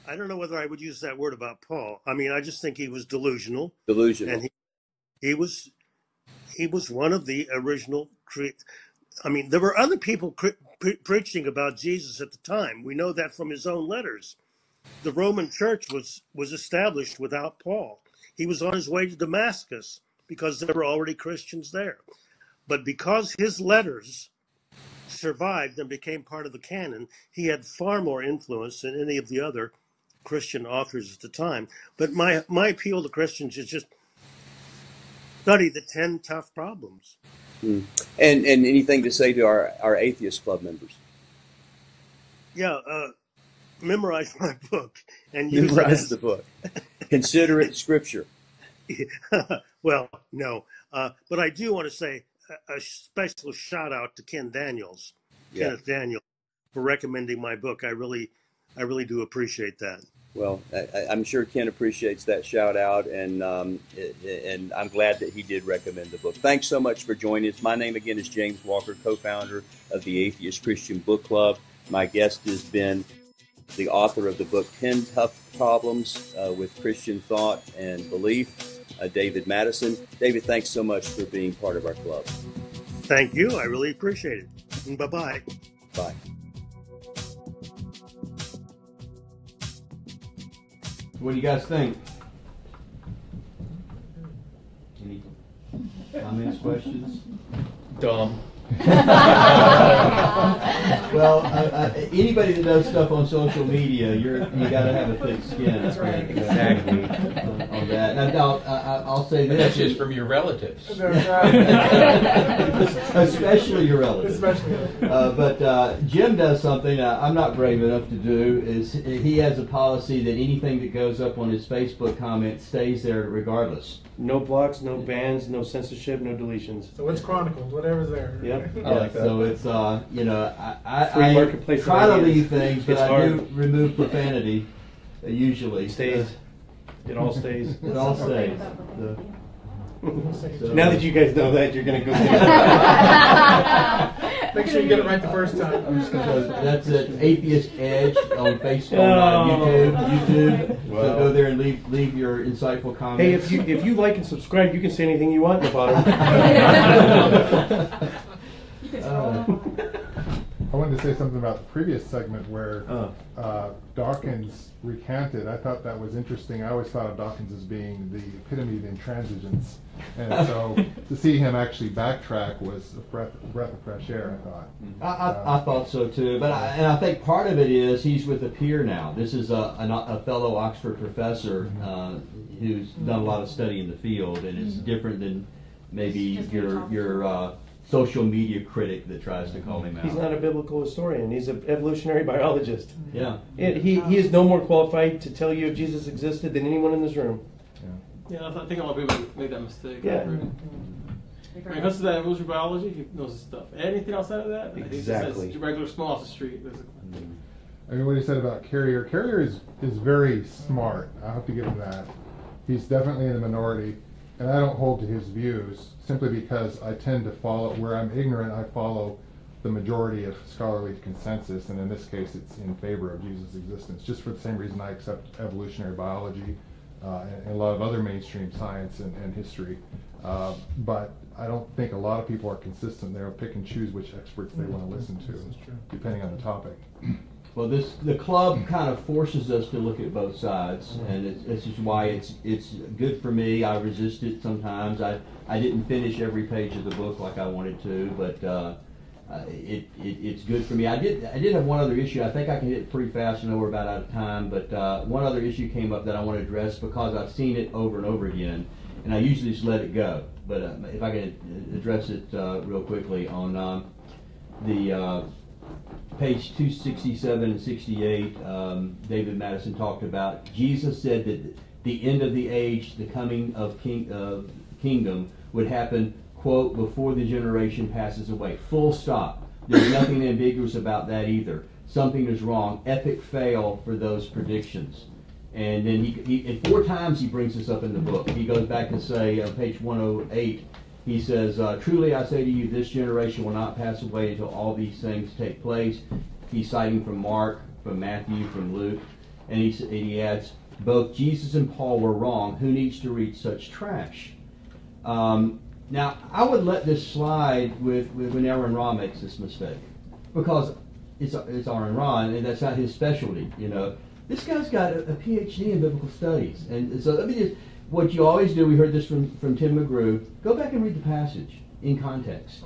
I don't know whether I would use that word about Paul. I mean, I just think he was delusional. And he was one of the original. I mean, there were other people preaching about Jesus at the time. We know that from his own letters. The Roman church was established without Paul. He was on his way to Damascus because there were already Christians there. But because his letters survived and became part of the canon. He had far more influence than any of the other Christian authors at the time. But my appeal to Christians is just study the 10 tough problems. And anything to say to our atheist club members? Yeah, memorize my book and Memorize the book. Consider it scripture. Well, no, but I do want to say a special shout out to Kenneth Daniels for recommending my book. I really do appreciate that. Well, I'm sure Ken appreciates that shout out, and I'm glad that he did recommend the book. Thanks so much for joining us. My name again is James Walker, co-founder of the Atheist Christian Book Club. My guest has been the author of the book 10 Tough Problems with Christian Thought and Belief, David Madison. David, thanks so much for being part of our club. Thank you. I really appreciate it. Bye-bye. Bye. What do you guys think? Any comments, questions? Dumb. Well, anybody that does stuff on social media, you got to have a thick skin. That's right. Exactly. On that. Now, I'll say this. That's just from your relatives. Especially your relatives. But Jim does something I'm not brave enough to do. Is he has a policy that anything that goes up on his Facebook comment stays there regardless. No blocks, no bans, no censorship, no deletions. So it's chronicled, whatever's there. Yep. I like that. So it's I Free marketplace try to ideas. leave things, but It's I hard. do remove profanity usually. It stays. It all stays. It all stays. So, now that you guys know that, you're going to go Make sure you get it right the first time. I'm just gonna that's it. Atheist Edge on Facebook, YouTube. Wow. So go there and leave your insightful comments. Hey, if you like and subscribe, you can say anything you want in the bottom. I wanted to say something about the previous segment where Dawkins recanted. I thought that was interesting. I always thought of Dawkins as being the epitome of intransigence. And so to see him actually backtrack was a breath of fresh air, I thought. I thought so too, but I think part of it is he's with a peer now. This is a fellow Oxford professor who's done a lot of study in the field, and it's different than maybe your social media critic that tries to call him out. He's not a biblical historian. He's an evolutionary biologist. Yeah. He is no more qualified to tell you if Jesus existed than anyone in this room. Yeah, I think a lot of people make that mistake. Yeah. When it comes to that evolutionary biology, he knows his stuff. Anything outside of that, Exactly. He's just regular small off the street, basically. I mean, what he said about Carrier. Carrier is very smart. I have to give him that. He's definitely in the minority, and I don't hold to his views simply because I tend to follow, where I'm ignorant, I follow the majority of scholarly consensus, and in this case it's in favor of Jesus' existence, just for the same reason I accept evolutionary biology and a lot of other mainstream science and history. But I don't think a lot of people are consistent. They'll pick and choose which experts they want to listen to, depending on the topic. Well, the club kind of forces us to look at both sides, and this is why it's good for me. I resist it sometimes. I didn't finish every page of the book like I wanted to, but it's good for me. I did have one other issue. I think I can hit it pretty fast. I know we're about out of time, but one other issue came up that I want to address because I've seen it over and over again, and I usually just let it go. But if I can address it real quickly on the page 267 and 68, David Madison talked about Jesus said that the end of the age, the coming of kingdom, would happen, quote, before the generation passes away. Full stop. There's nothing ambiguous about that either. Something is wrong. Epic fail for those predictions. And then he 4 times he brings this up in the book. He goes back to say on page 108, he says, truly I say to you, this generation will not pass away until all these things take place. He's citing from Mark, from Matthew, from Luke. And he adds, both Jesus and Paul were wrong. Who needs to read such trash? Now, I would let this slide with when Aaron Ra makes this mistake, because it's Aaron Ra, and that's not his specialty. You know, this guy's got a PhD in biblical studies, and so let me just. What you always do, we heard this from Tim McGrew, go back and read the passage. in context.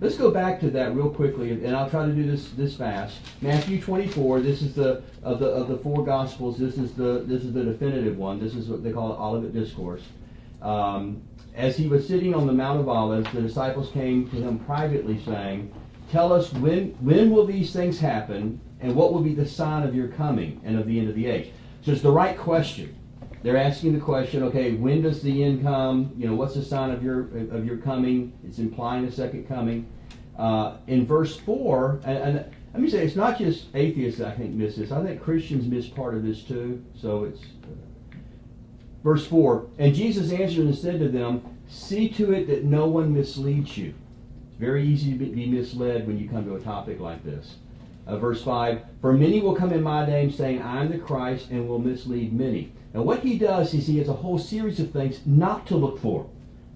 Let's go back to that real quickly, and I'll try to do this fast. Matthew 24. This is of the four Gospels. This is the definitive one. This is what they call the Olivet Discourse. As he was sitting on the Mount of Olives, the disciples came to him privately, saying, "Tell us when will these things happen, and what will be the sign of your coming and of the end of the age?" So it's the right question. They're asking the question, okay, when does the end come? You know, what's the sign of your coming? It's implying a second coming. In verse 4, and let me say, it's not just atheists that I think miss this. I think Christians miss part of this too. So it's verse 4. And Jesus answered and said to them, "See to it that no one misleads you." It's very easy to be misled when you come to a topic like this. Verse 5, "For many will come in my name, saying, I am the Christ, and will mislead many." Now what he does is he has a whole series of things not to look for,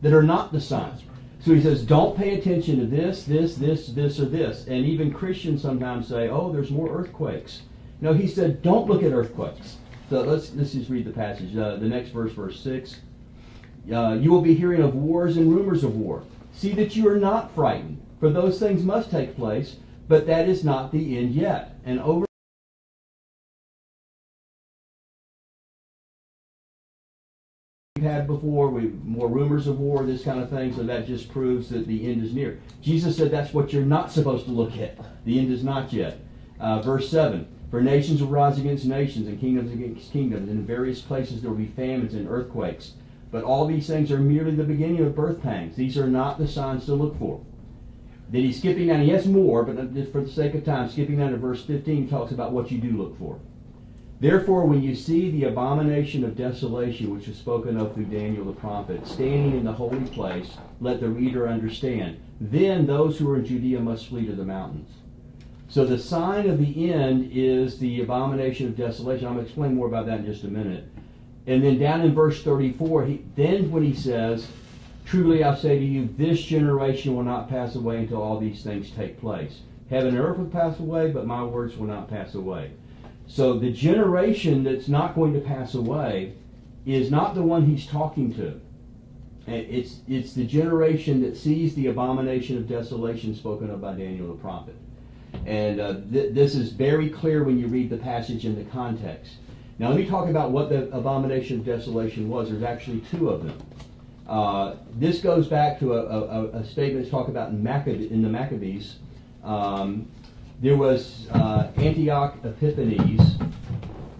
that are not the signs. So he says, don't pay attention to this, or this. And even Christians sometimes say, oh, there's more earthquakes. No, he said, don't look at earthquakes. So let's just read the passage. The next verse, verse 6. "You will be hearing of wars and rumors of war. See that you are not frightened, for those things must take place, but that is not the end yet." And over we've had before, more rumors of war, this kind of thing, so that just proves that the end is near. Jesus said that's what you're not supposed to look at. The end is not yet. Verse 7, "For nations will rise against nations, and kingdoms against kingdoms, and in various places there will be famines and earthquakes. But all these things are merely the beginning of birth pangs. These are not the signs to look for." Then he's skipping down. He has more, but just for the sake of time, skipping down to verse 15, he talks about what you do look for. "Therefore, when you see the abomination of desolation, which is spoken of through Daniel the prophet, standing in the holy place, let the reader understand. Then those who are in Judea must flee to the mountains." So the sign of the end is the abomination of desolation. I'm going to explain more about that in just a minute. And then down in verse 34, then when he says, "Truly I say to you, this generation will not pass away until all these things take place. Heaven and earth will pass away, but my words will not pass away." So the generation that's not going to pass away is not the one he's talking to. It's the generation that sees the abomination of desolation spoken of by Daniel the prophet. And this is very clear when you read the passage in the context. Now let me talk about what the abomination of desolation was. There's actually two of them. This goes back to a statement that's talked about in the Maccabees. There was Antioch Epiphanes,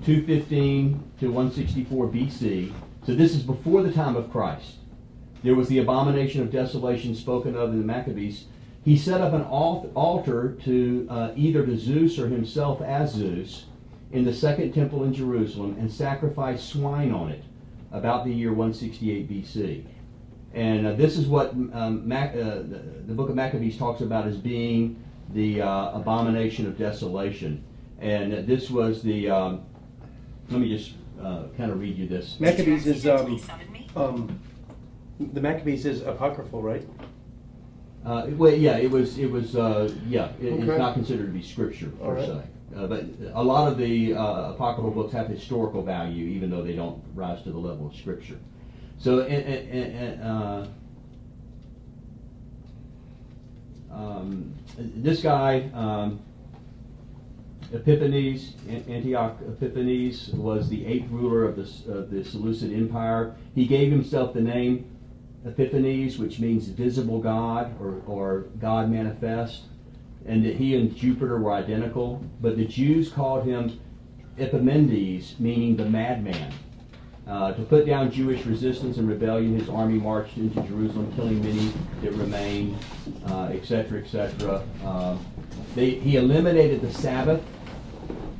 215 to 164 BC. So this is before the time of Christ. There was the abomination of desolation spoken of in the Maccabees. He set up an altar to either to Zeus or himself as Zeus in the second temple in Jerusalem and sacrificed swine on it about the year 168 BC. And this is what the book of Maccabees talks about as being the abomination of desolation. And this was the, let me just kind of read you this. Maccabees is, the Maccabees is apocryphal, right? Well, yeah, it's not considered to be scripture per se. But a lot of the apocryphal books have historical value, even though they don't rise to the level of scripture. So, this guy, Epiphanes, Antioch Epiphanes, was the 8th ruler of the Seleucid Empire. He gave himself the name Epiphanes, which means visible God or God manifest, and that he and Jupiter were identical. But the Jews called him Epimendes, meaning the madman. To put down Jewish resistance and rebellion, his army marched into Jerusalem, killing many that remained, etc., etc. He eliminated the Sabbath.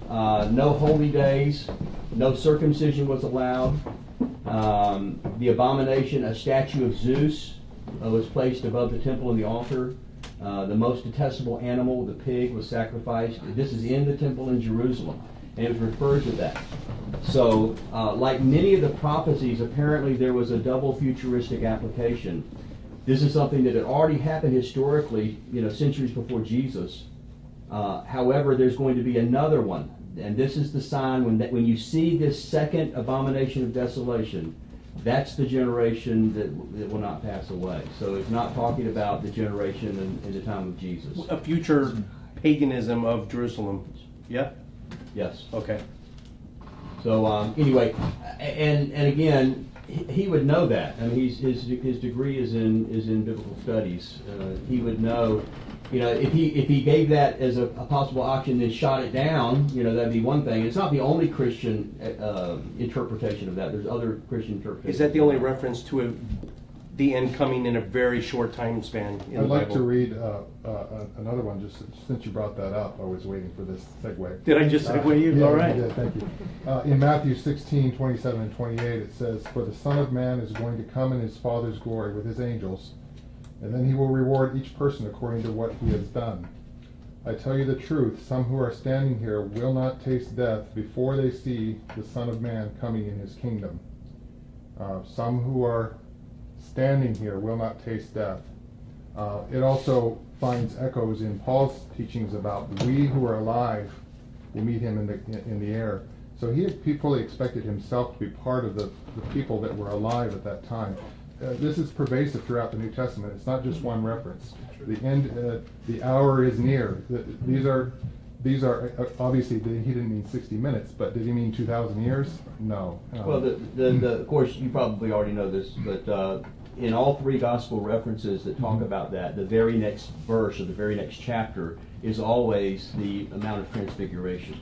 No holy days. No circumcision was allowed. The abomination, a statue of Zeus, was placed above the temple and the altar. The most detestable animal, the pig, was sacrificed. This is in the temple in Jerusalem, and it was referred to that. So, like many of the prophecies, apparently there was a double futuristic application. This is something that had already happened historically, centuries before Jesus. However, there's going to be another one. And this is the sign when you see this second abomination of desolation, that's the generation that will not pass away. So it's not talking about the generation in the time of Jesus. A future paganism of Jerusalem. Yeah? Yes. Okay. So anyway, and again, he would know that. I mean, his degree is in biblical studies. He would know, if he gave that as a possible option, then shot it down, that'd be one thing. It's not the only Christian interpretation of that. There's other Christian interpretations. Is that the only reference to the end coming in a very short time span in the Bible? I'd like to read another one, just since you brought that up. I was waiting for this segue. Did I just segue you? Yeah, All right. Yeah, thank you. In Matthew 16:27 and 28, it says, "For the Son of Man is going to come in his Father's glory with his angels, and then he will reward each person according to what he has done. I tell you the truth, some who are standing here will not taste death before they see the Son of Man coming in his kingdom." Some who are standing here will not taste death. It also finds echoes in Paul's teachings about we who are alive will meet him in the air. So he fully expected himself to be part of the people that were alive at that time. This is pervasive throughout the New Testament. It's not just one reference. The end, the hour is near. These are obviously he didn't mean 60 minutes, but did he mean 2,000 years? No. Well, of course, you probably already know this, but in all three gospel references that talk about that, the very next verse or the very next chapter is always the Mount of Transfiguration.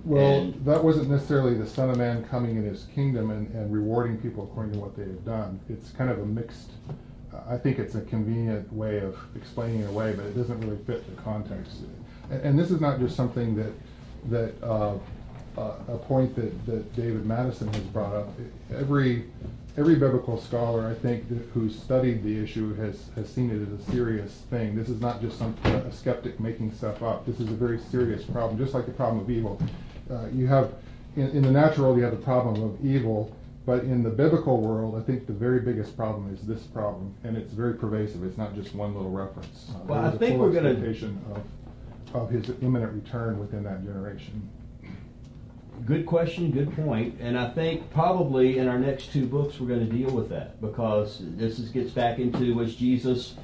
Well, that wasn't necessarily the Son of Man coming in his kingdom and rewarding people according to what they have done. It's kind of a mixed, I think it's a convenient way of explaining it away, but it doesn't really fit the context. And this is not just something that a point that David Madison has brought up. Every biblical scholar, I think, who's studied the issue has seen it as a serious thing. This is not just a skeptic making stuff up. This is a very serious problem, just like the problem of evil. You have, in the natural world, you have the problem of evil, but in the biblical world, I think the very biggest problem is this problem, and it's very pervasive. It's not just one little reference. Well, I think we're going to of his imminent return within that generation. Good question, good point, and I think probably in our next two books we're going to deal with that, because this gets back into, was Jesus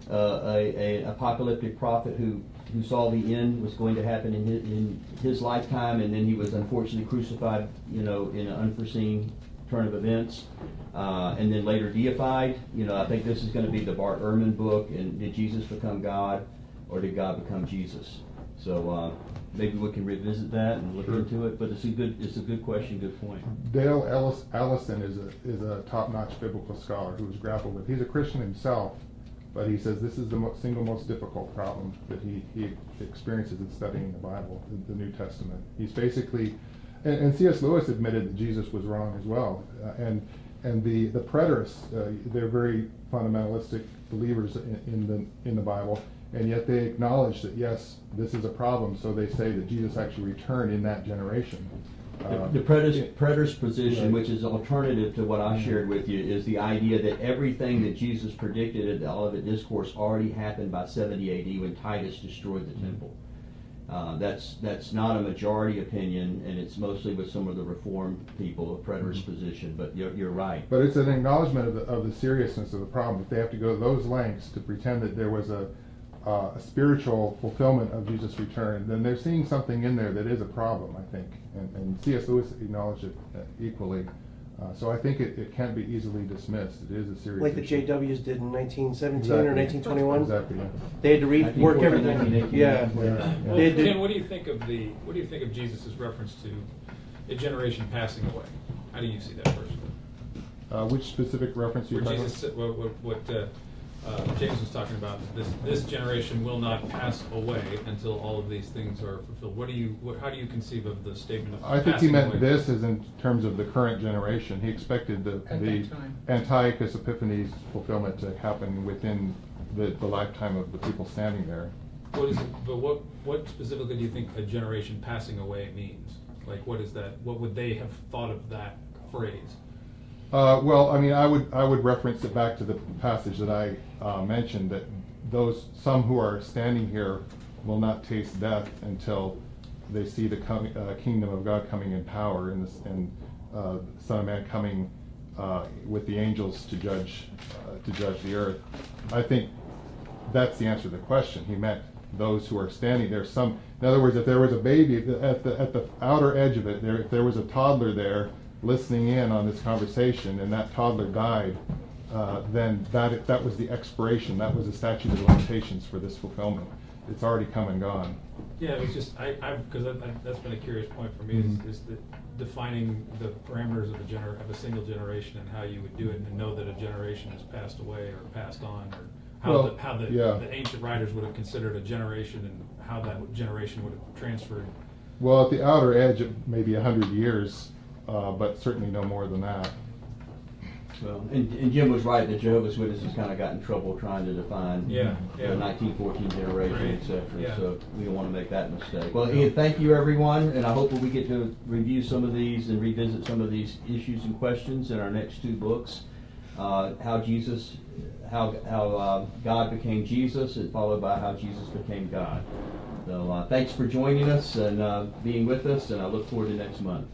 an apocalyptic prophet who saw the end was going to happen in his lifetime, and then he was unfortunately crucified, in an unforeseen turn of events, and then later deified. I think this is going to be the Bart Ehrman book, and did Jesus become God, or did God become Jesus? So maybe we can revisit that and look into it. But it's a good question, good point. Dale Allison is a top-notch biblical scholar who has grappled with. He's a Christian himself, but he says this is the single most difficult problem that he experiences in studying the Bible, the New Testament. He's basically, and C.S. Lewis admitted that Jesus was wrong as well, and the preterists, they're very fundamentalistic believers in the Bible. And yet they acknowledge that, yes, this is a problem, so they say that Jesus actually returned in that generation. The preterist position, right, which is alternative to what I shared with you, is the idea that everything that Jesus predicted in the Olivet Discourse already happened by 70 AD when Titus destroyed the temple. That's not a majority opinion, and it's mostly with some of the Reformed people, a preterist position, but you're right. But it's an acknowledgement of the seriousness of the problem. If they have to go to those lengths to pretend that there was a spiritual fulfillment of Jesus' return, then they're seeing something in there that is a problem, I think. And C.S. Lewis acknowledged it equally. So I think it can't be easily dismissed. It is a serious issue. Like the JWs did in 1917 or 1921? Exactly, yeah. They had to rework everything. Yeah. Well, Ken, what do you think of Jesus' reference to a generation passing away? How do you see that personally? Which specific reference you're talking about? What James was talking about, this generation will not pass away until all of these things are fulfilled. How do you conceive of the statement of I think he meant this as in terms of the current generation. He expected the Antiochus Epiphanes fulfillment to happen within the lifetime of the people standing there. What is it? But what specifically do you think a generation passing away means? Like, what is that? What would they have thought of that phrase? Well, I mean, I would reference it back to the passage that I mentioned, that some who are standing here will not taste death until they see the kingdom of God coming in power, and the Son of Man coming with the angels to judge the earth. I think that's the answer to the question. He meant those who are standing there. In other words, if there was a baby at the outer edge of it, if there was a toddler there listening in on this conversation, and that toddler died, then that was the expiration. That was the statute of limitations for this fulfillment. It's already come and gone. Yeah, it was just because that's been a curious point for me is that defining the parameters of a single generation and how you would do it and know that a generation has passed away or passed on, or how the ancient writers would have considered a generation and how that generation would have transferred. Well, at the outer edge, it may be 100 years, but certainly no more than that. Well, and Jim was right that Jehovah's Witnesses kind of got in trouble trying to define the 1914 generation, etc. So we don't want to make that mistake. Well, Ian, thank you everyone, and I hope that we get to review some of these and revisit some of these issues and questions in our next two books. How God became Jesus, and followed by how Jesus became God. So thanks for joining us and being with us, and I look forward to next month.